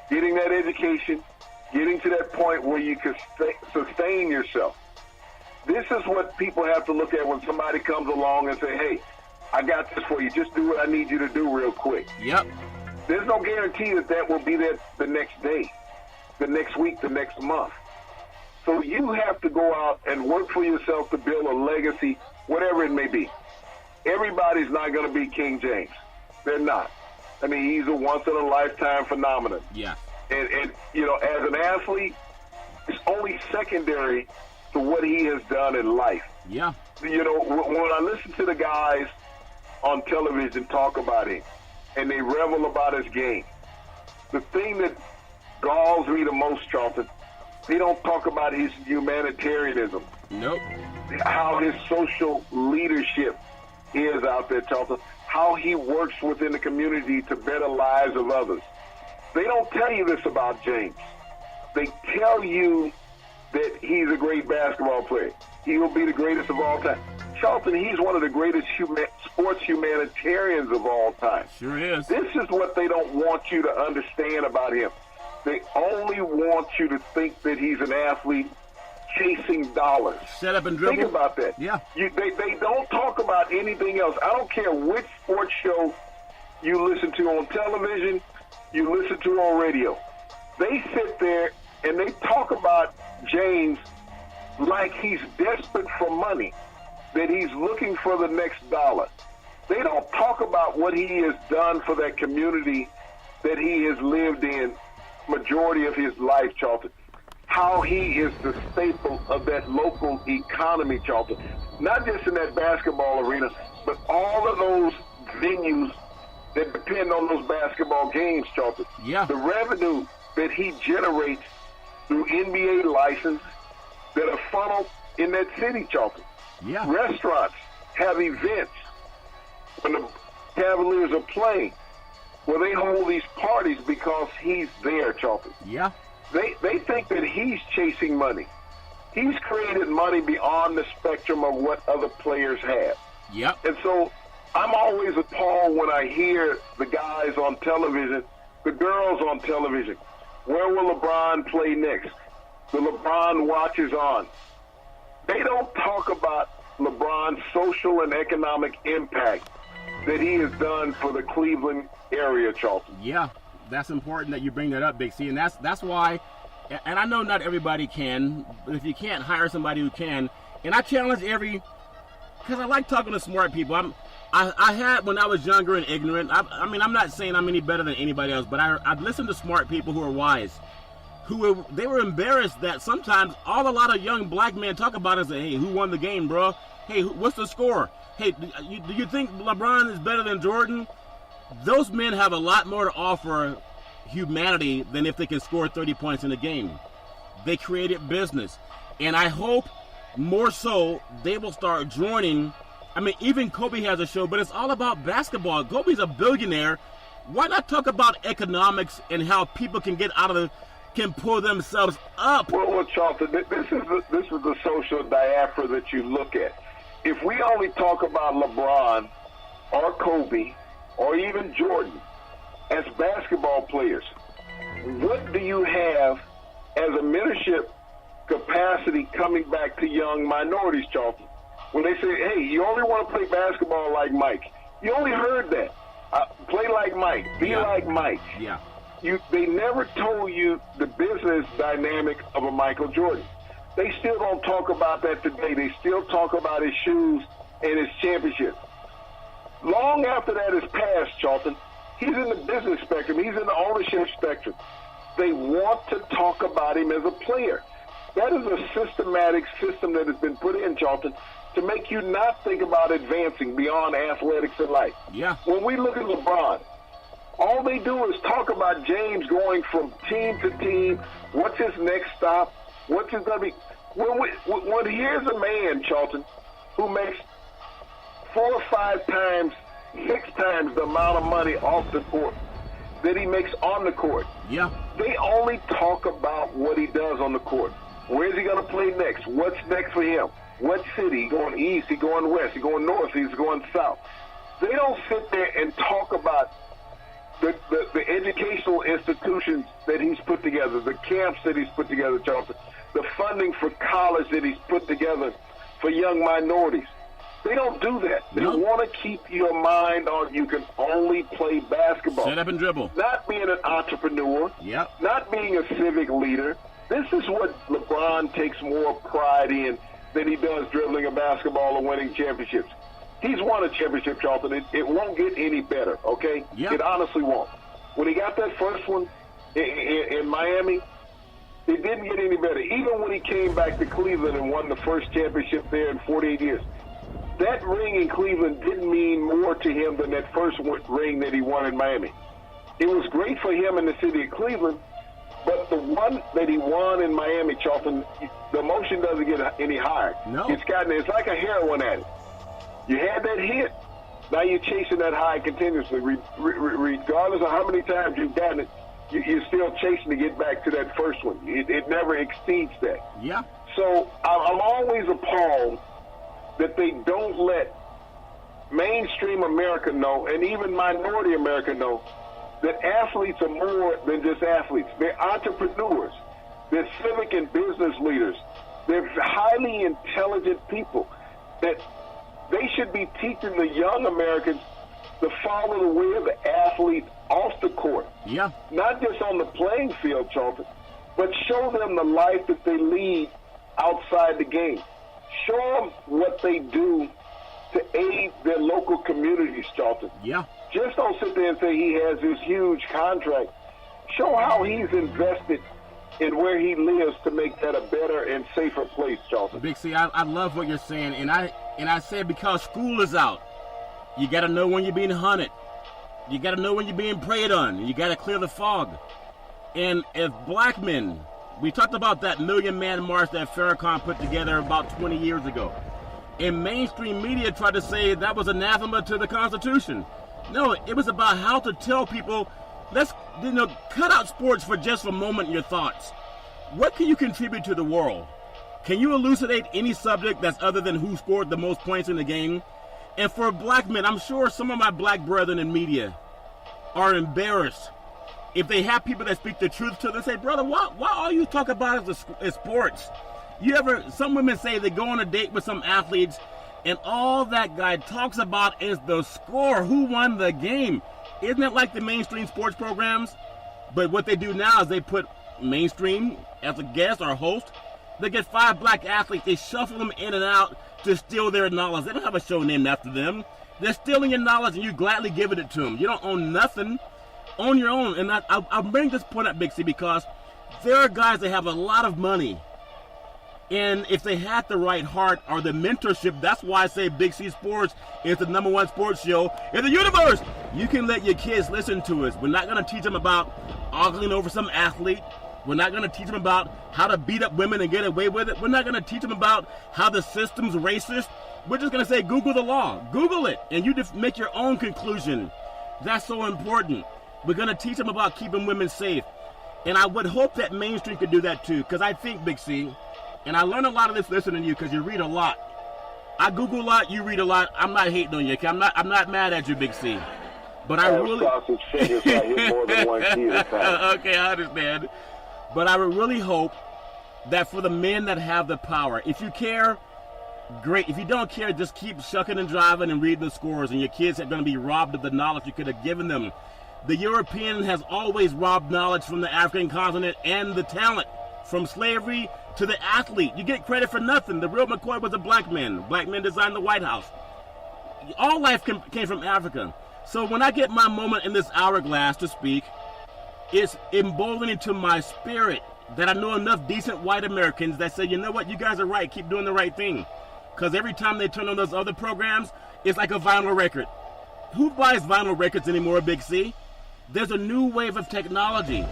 Getting that education, getting to that point where you can sustain yourself. This is what people have to look at when somebody comes along and say, hey, I got this for you. Just do what I need you to do real quick. Yep. There's no guarantee that will be there the next day, the next week, the next month. So you have to go out and work for yourself to build a legacy, whatever it may be. Everybody's not going to be King James. They're not. I mean, he's a once-in-a-lifetime phenomenon. Yeah. And, you know, as an athlete, it's only secondary to what he has done in life. Yeah. You know, when I listen to the guys on television talk about him, and they revel about his game, the thing that galls me the most, Charlton, they don't talk about his humanitarianism. Nope. How his social leadership is out there, Charlton. How he works within the community to better lives of others. They don't tell you this about James. They tell you that he's a great basketball player. He will be the greatest of all time. Charlton, he's one of the greatest sports humanitarians of all time. Sure is. This is what they don't want you to understand about him. They only want you to think that he's an athlete chasing dollars. Set up and dribble. Think about that. Yeah. They don't talk about anything else. I don't care which sports show you listen to on television, you listen to on radio. They sit there and they talk about James like he's desperate for money, that he's looking for the next dollar. They don't talk about what he has done for that community that he has lived in majority of his life, Charlton. How he is the staple of that local economy, Charlton. Not just in that basketball arena, but all of those venues that depend on those basketball games, Charlton. Yeah. The revenue that he generates through NBA license that are funneled in that city, Charlton. Yeah. Restaurants have events when the Cavaliers are playing where they hold these parties because he's there, Charlton. Yeah. They think that he's chasing money. He's created money beyond the spectrum of what other players have. Yep. And so I'm always appalled when I hear the guys on television, the girls on television, where will LeBron play next? The LeBron watch is on. They don't talk about LeBron's social and economic impact that he has done for the Cleveland area, Charlton. Yeah, that's important that you bring that up, Big C, and that's why. And I know not everybody can, but if you can't, hire somebody who can. And I challenge because I like talking to smart people. I had when I was younger and ignorant. I mean, I'm not saying I'm any better than anybody else, but I've listened to smart people who are wise. They were embarrassed that sometimes a lot of young black men talk about is, hey, who won the game, bro? Hey, what's the score? Hey, do you think LeBron is better than Jordan? those men have a lot more to offer humanity than if they can score 30 points in a game. They created business. And I hope more so they will start joining. I mean, even Kobe has a show, but it's all about basketball. Kobe's a billionaire. Why not talk about economics and how people can get out of can pull themselves up? Well, Charlton, this is the social diaspora that you look at. If we only talk about LeBron or Kobe or even Jordan as basketball players, what do you have as a mentorship capacity coming back to young minorities, Charlton? When they say, hey, you only want to play basketball like Mike. You only heard that. Play like Mike. Be like Mike. Yeah. They never told you the business dynamic of a Michael Jordan. They still don't talk about that today. They still talk about his shoes and his championship. Long after that is passed, Charlton, he's in the business spectrum. He's in the ownership spectrum. They want to talk about him as a player. That is a systematic system that has been put in, Charlton, to make you not think about advancing beyond athletics in life. Yeah. When we look at LeBron, all they do is talk about James going from team to team. What's his next stop? What's his going to be? When here's a man, Charlton, who makes 4 or 5 times, 6 times the amount of money off the court that he makes on the court. Yeah. They only talk about what he does on the court. Where's he going to play next? What's next for him? What city? He going east? He going west? He going north? He's going south? They don't sit there and talk about the educational institutions that he's put together, the camps that he's put together, Charlton, the funding for college that he's put together for young minorities. They don't do that. They want to keep your mind on you can only play basketball. Set up and dribble. Not being an entrepreneur. Yep. Not being a civic leader. This is what LeBron takes more pride in than he does dribbling a basketball or winning championships. He's won a championship, Charlton. It won't get any better, okay? Yep. It honestly won't. When he got that first one in Miami, it didn't get any better. Even when he came back to Cleveland and won the first championship there in 48 years, that ring in Cleveland didn't mean more to him than that first ring that he won in Miami. It was great for him in the city of Cleveland, but the one that he won in Miami, Charlton, the emotion doesn't get any higher. No. It's like a heroin addict. You had that hit. Now you're chasing that high continuously. Regardless of how many times you've gotten it, you're still chasing to get back to that first one. It never exceeds that. Yeah. So I'm always appalled that they don't let mainstream America know, and even minority America know, that athletes are more than just athletes. They're entrepreneurs. They're civic and business leaders. They're highly intelligent people that they should be teaching the young Americans to follow the way of the athlete off the court. Yeah. Not just on the playing field, Charlton, but show them the life that they lead outside the game. Show them what they do to aid their local communities, Charlton. Yeah. Just don't sit there and say he has this huge contract. Show how he's invested in where he lives to make that a better and safer place, Charlton. Big C, I love what you're saying, and I said because school is out, you got to know when you're being hunted. You got to know when you're being preyed on. You got to clear the fog. And if black men, we talked about that 1 million man march that Farrakhan put together about 20 years ago, and mainstream media tried to say that was anathema to the Constitution. No, it was about how to tell people, let's cut out sports for just a moment in your thoughts. What can you contribute to the world? Can you elucidate any subject that's other than who scored the most points in the game? And for black men, I'm sure some of my black brethren in media are embarrassed if they have people that speak the truth to them. Say, brother, why all you talk about is sports? Some women say they go on a date with some athletes and all that guy talks about is the score, who won the game. Isn't it like the mainstream sports programs? But what they do now is they put mainstream as a guest or host. They get 5 black athletes. They shuffle them in and out to steal their knowledge. They don't have a show named after them. They're stealing your knowledge and you gladly give it to them. You don't own nothing. Own your own. And I'll bring this point up, Big C, because there are guys that have a lot of money And if they had the right heart or the mentorship, that's why I say Big C Sports is the #1 sports show in the universe. You can let your kids listen to us. We're not going to teach them about ogling over some athlete. We're not going to teach them about how to beat up women and get away with it. We're not going to teach them about how the system's racist. We're just going to say, Google the law. Google it, and you just make your own conclusion. That's so important. We're going to teach them about keeping women safe. And I would hope that mainstream could do that too, because I think, Big C, and I learn a lot of this listening to you because you read a lot. I Google a lot, you read a lot. I'm not hating on you. I'm not mad at you, Big C. But I really sausage fingers, I hit more than one key at a time. Okay, I understand. But I would really hope that for the men that have the power, if you care, great. If you don't care, just keep shucking and driving and reading the scores, and your kids are going to be robbed of the knowledge you could have given them. The European has always robbed knowledge from the African continent and the talent, from slavery to the athlete. You get credit for nothing. The real McCoy was a black man. Black men designed the White House. All life came from Africa. So when I get my moment in this hourglass to speak, it's emboldening to my spirit that I know enough decent white Americans that say, you know what, you guys are right, keep doing the right thing. Because every time they turn on those other programs, it's like a vinyl record. Who buys vinyl records anymore, Big C? There's a new wave of technology,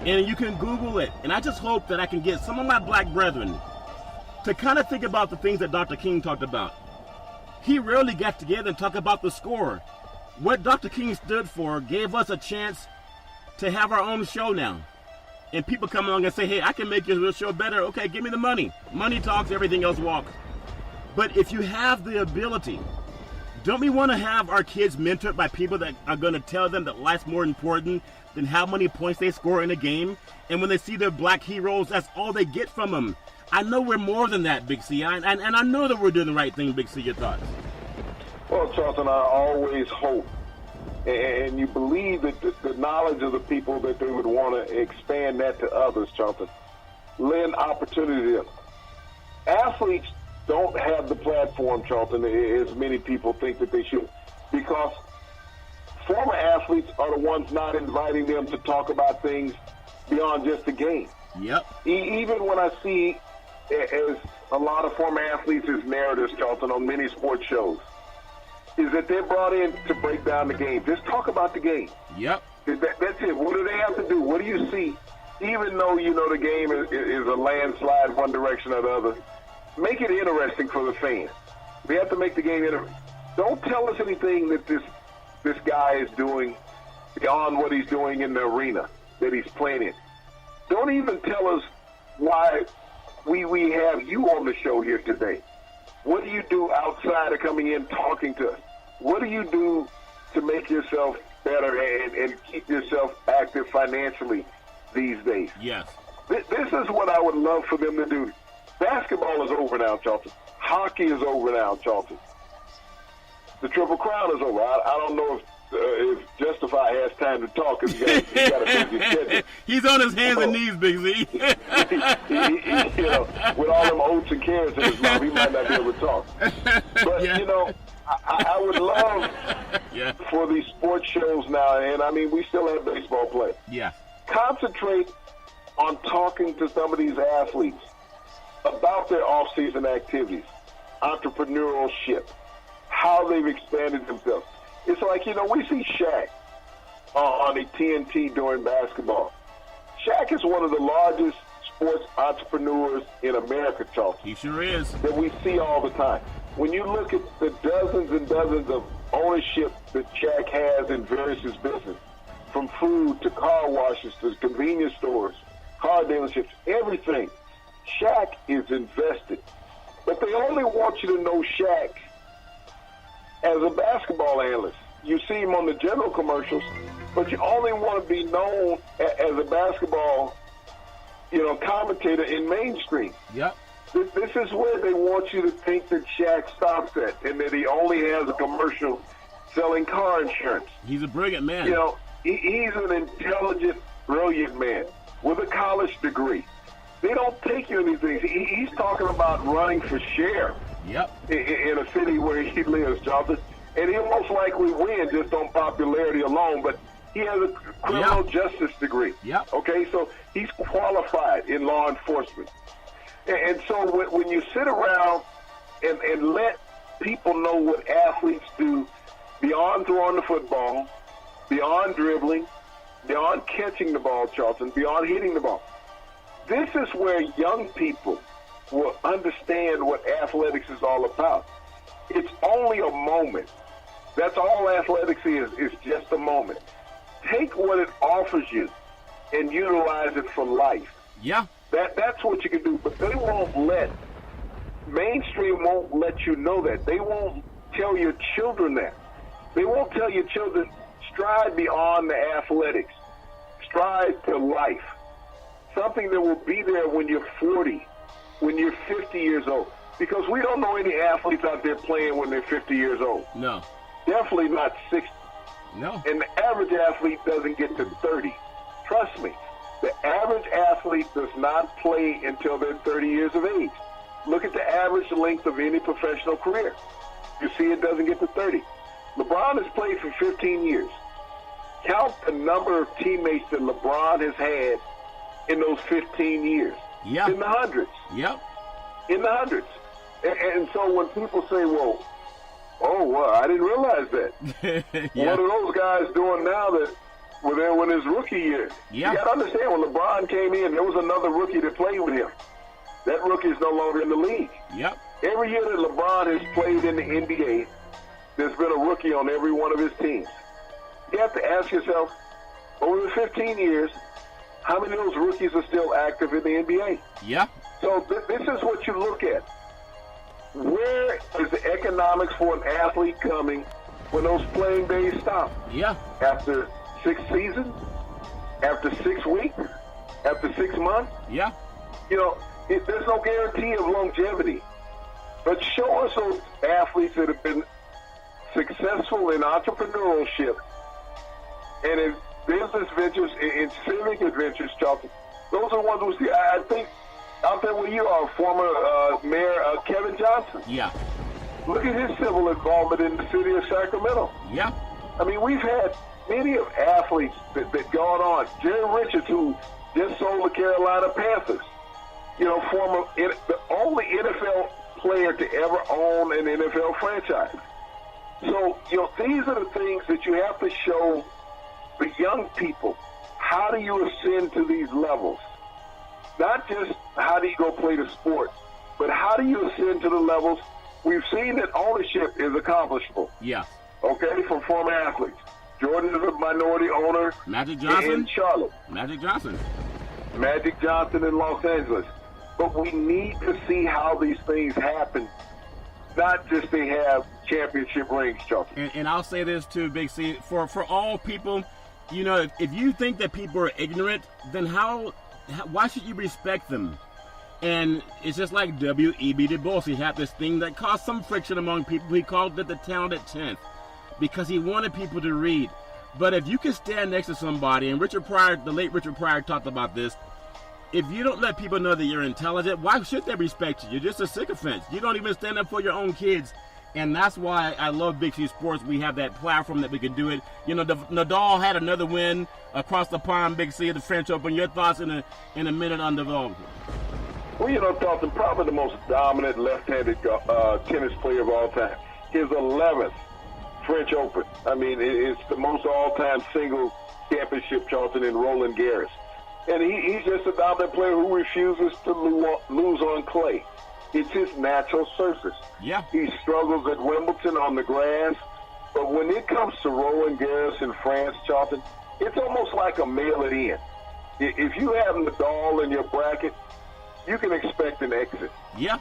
and you can Google it. And I just hope that I can get some of my black brethren to kind of think about the things that Dr. King talked about. He rarely got together and talk about the score. What Dr. King stood for gave us a chance to have our own show now. And people come along and say, hey, I can make your show better. Okay, give me the money. Money talks, everything else walks. But if you have the ability, don't we want to have our kids mentored by people that are going to tell them that life's more important than how many points they score in a game? And when they see their black heroes, that's all they get from them. I know we're more than that, Big C. And I know that we're doing the right thing, Big C. Your thoughts? Well, Charlton, I always hope, and you believe that the knowledge of the people that they would want to expand that to others, Charlton, lend opportunity to them. Athletes don't have the platform, Charlton, as many people think that they should, because former athletes are the ones not inviting them to talk about things beyond just the game. Yep. Even when I see as a lot of former athletes as narrators, Charlton, on many sports shows, is that they're brought in to break down the game. Just talk about the game. Yep. That's it. What do they have to do? What do you see? Even though you know the game is a landslide one direction or the other, make it interesting for the fans. We have to make the game interesting. Don't tell us anything that this guy is doing beyond what he's doing in the arena that he's playing in. Don't even tell us why we have you on the show here today. What do you do outside of coming in talking to us? What do you do to make yourself better and keep yourself active financially these days? Yes. This is what I would love for them to do. Basketball is over now, Charlton. Hockey is over now, Charlton. The Triple Crown is over. I don't know if Justify has time to talk because he's got a busy schedule. He's on his hands and knees, Big Z. You know, with all them oats and carrots in his mouth, he might not be able to talk. But, yeah. You know, I would love for these sports shows now, and I mean, we still have baseball play. Yeah. Concentrate on talking to some of these athletes about their off-season activities, entrepreneurship, how they've expanded themselves. It's like, you know, we see Shaq on the TNT during basketball. Shaq is one of the largest sports entrepreneurs in America, Charles. He sure is. That we see all the time. When you look at the dozens and dozens of ownership that Shaq has in various businesses, from food to car washes to convenience stores, car dealerships, everything, Shaq is invested. But they only want you to know Shaq as a basketball analyst. You see him on the general commercials, but you only want to be known as a basketball, commentator in mainstream. Yep. This is where they want you to think that Shaq stops at, and that he only has a commercial selling car insurance. He's a brilliant man. He's an intelligent, brilliant man with a college degree. They don't take you anything. He's talking about running for sheriff. Yep. In a city where he lives, Jonathan. And he'll most likely win just on popularity alone, but he has a criminal justice degree. Yep. Okay, so he's qualified in law enforcement. And so when you sit around and let people know what athletes do beyond throwing the football, beyond dribbling, beyond catching the ball, Charlton, beyond hitting the ball, this is where young people will understand what athletics is all about. It's only a moment. That's all athletics is just a moment. Take what it offers you and utilize it for life. Yeah. That's what you can do. But they mainstream won't let you know that. They won't tell your children that. They won't tell your children, strive beyond the athletics. Strive to life. Something that will be there when you're 40, when you're 50 years old. Because we don't know any athletes out there playing when they're 50 years old. No. Definitely not 60. No. And the average athlete doesn't get to 30. Trust me. The average athlete does not play until they're 30 years of age. Look at the average length of any professional career. You see it doesn't get to 30. LeBron has played for 15 years. Count the number of teammates that LeBron has had in those 15 years. Yeah. In the hundreds. Yep. In the hundreds. And so when people say, well, I didn't realize that. Yeah. What are those guys doing now that were there when his rookie year? Yeah. You got to understand, when LeBron came in, there was another rookie that played with him. That rookie is no longer in the league. Yep. Every year that LeBron has played in the NBA, there's been a rookie on every one of his teams. You have to ask yourself, over the 15 years, how many of those rookies are still active in the NBA? Yeah. So this is what you look at. Where is the economics for an athlete coming when those playing days stop? Yeah. After 6 seasons? After 6 weeks? After 6 months? Yeah. You know, there's no guarantee of longevity. But show us those athletes that have been successful in entrepreneurship and in business ventures, in civic adventures, Charlton. Those are the ones who see, I think, out there where you are, former Mayor Kevin Johnson. Yeah. Look at his civil involvement in the city of Sacramento. Yeah. I mean, we've had many of athletes that gone on. Jerry Richards, who just sold the Carolina Panthers. You know, the only NFL player to ever own an NFL franchise. So, you know, these are the things that you have to show the young people. How do you ascend to these levels? Not just how do you go play the sport, but how do you ascend to the levels? We've seen that ownership is accomplishable. Yeah. Okay, from former athletes. Jordan is a minority owner. Magic Johnson? In Charlotte. Magic Johnson in Los Angeles. But we need to see how these things happen, not just to have championship rings, Charlton. And I'll say this too, Big C, for all people, you know, if you think that people are ignorant, then why should you respect them? And it's just like W.E.B. Du Bois. He had this thing that caused some friction among people. He called it the talented 10th because he wanted people to read. But if you can stand next to somebody, and Richard Pryor, the late Richard Pryor talked about this, if you don't let people know that you're intelligent, why should they respect you? You're just a sycophant. You don't even stand up for your own kids. And that's why I love Big C Sports. We have that platform that we can do it. You know, Nadal had another win across the pond, Big C, at the French Open. Your thoughts in a minute on Nadal? Well, you know, Dalton, probably the most dominant left-handed tennis player of all time. His 11th French Open. I mean, it's the most all-time single championship, Charlton, in Roland Garros. And he's just a dominant player who refuses to lose on clay. It's his natural surface. Yeah. He struggles at Wimbledon on the grass. But when it comes to Roland Garros in France, Charlton, it's almost like a mail it in. If you have Nadal in your bracket, you can expect an exit. Yeah.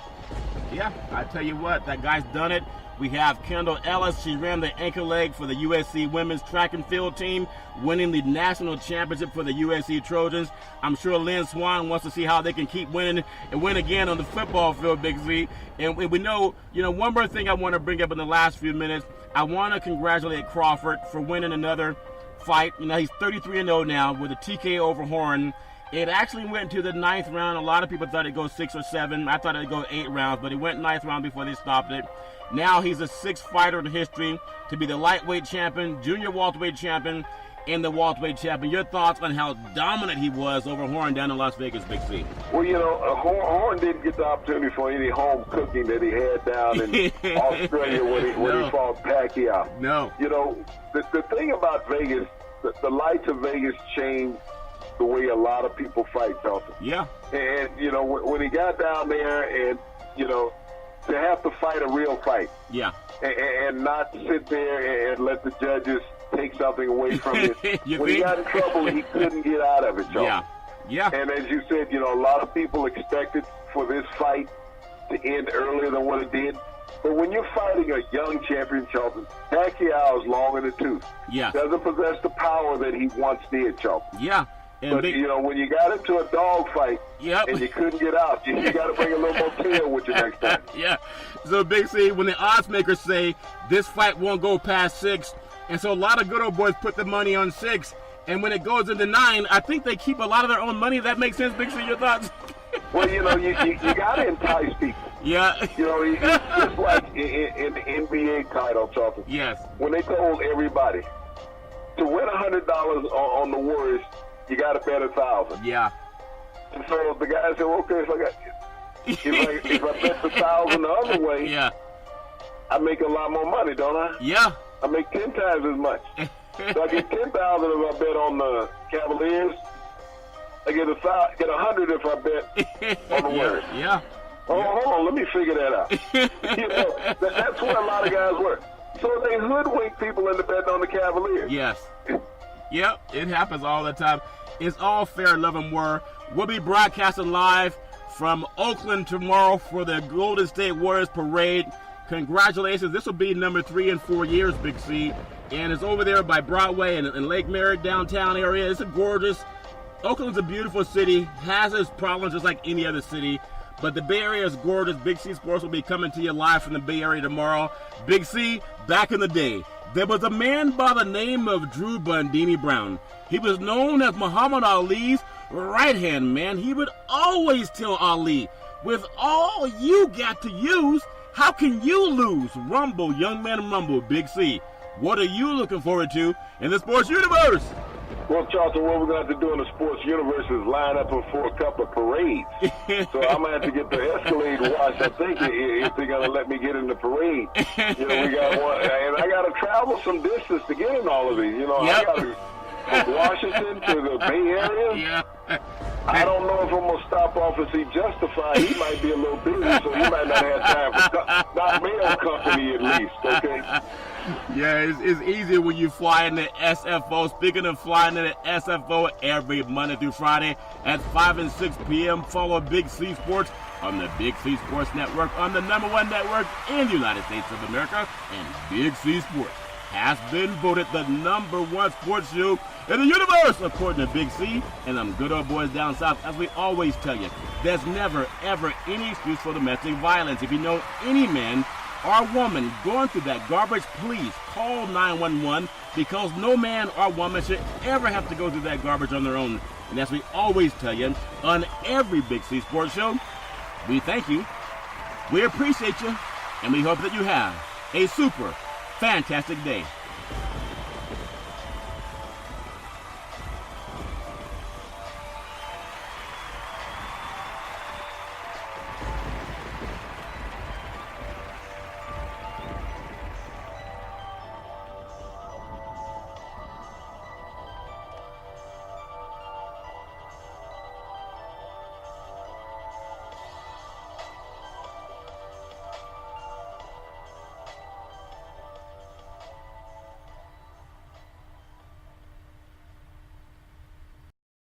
Yeah. I tell you what, that guy's done it. We have Kendall Ellis. She ran the anchor leg for the USC women's track and field team, winning the national championship for the USC Trojans. I'm sure Lynn Swan wants to see how they can keep winning and win again on the football field, Big Z. And we know, you know, one more thing I want to bring up in the last few minutes. I want to congratulate Crawford for winning another fight. You know, he's 33-0 now with a TKO over Horn. It actually went to the 9th round. A lot of people thought it'd go 6 or 7. I thought it'd go 8 rounds, but it went 9th round before they stopped it. Now he's the 6th fighter in history to be the lightweight champion, junior welterweight champion, in the welterweight champion. Your thoughts on how dominant he was over Horn down in Las Vegas, Big C? Well, Horn didn't get the opportunity for any home cooking that he had down in Australia when he fought Pacquiao. No. The thing about Vegas, the lights of Vegas changed the way a lot of people fight, Charlton. Yeah. And, when he got down there and, to have to fight a real fight. Yeah. And not sit there and let the judges take something away from you. When he got in trouble, he couldn't get out of it, Charlton. Yeah. Yeah. And as you said, a lot of people expected for this fight to end earlier than what it did. But when you're fighting a young champion, Charlton, Pacquiao is long in the tooth. Yeah. Doesn't possess the power that he once did, Charlton. Yeah. And but, when you got into a dog fight and you couldn't get out, you got to bring a little more tail with you next time. Yeah. So, Big C, when the odds makers say this fight won't go past 6, and so a lot of good old boys put the money on 6, and when it goes into 9, I think they keep a lot of their own money. That makes sense, Big C, your thoughts? Well, you got to entice people. Yeah. It's just like in the NBA title, Charlton. Yes. When they told everybody to win $100 on the Warriors, you got to bet 1,000. Yeah. And so the guy said, okay, if I bet 1,000 the other way, yeah, I make a lot more money, don't I? Yeah. I make 10 times as much. So I get 10,000 if I bet on the Cavaliers. I get 100 if I bet on the Warriors. Yeah. Hold on, let me figure that out. That's where a lot of guys work. So they hoodwink people into betting on the Cavaliers. Yes. Yep, it happens all the time. It's all fair, love, and war. We'll be broadcasting live from Oakland tomorrow for the Golden State Warriors parade. Congratulations. This will be number 3 in 4 years, Big C. And it's over there by Broadway and Lake Merritt downtown area. It's a gorgeous. Oakland's a beautiful city. Has its problems just like any other city. But the Bay Area is gorgeous. Big C Sports will be coming to you live from the Bay Area tomorrow. Big C, back in the day, there was a man by the name of Drew Bundini Brown. He was known as Muhammad Ali's right-hand man. He would always tell Ali, with all you got to use, how can you lose? Rumble, young man, rumble, Big C. What are you looking forward to in the sports universe? Well, Charlton, what we're going to have to do in the sports universe is line up for a couple of parades. So I'm going to have to get the Escalade washed, I think, if they're going to let me get in the parade. We got one, and I got to travel some distance to get in all of these. I got to from Washington to the Bay Area. Yeah. I don't know if I'm going to stop off and see Justified. He might be a little busy, so he might not have time for not mail company at least, okay? Yeah, it's easier when you fly in the SFO. Speaking of flying in the SFO, every Monday through Friday at 5 and 6 p.m., follow Big C Sports on the Big C Sports Network, on the #1 network in the United States of America. And Big C Sports has been voted the #1 sports show in the universe, according to Big C and them good old boys down south. As we always tell you, there's never, ever any excuse for domestic violence. If you know any man or woman going through that garbage, please call 911, because no man or woman should ever have to go through that garbage on their own. And as we always tell you on every Big C Sports show, we thank you, we appreciate you, and we hope that you have a super fantastic day.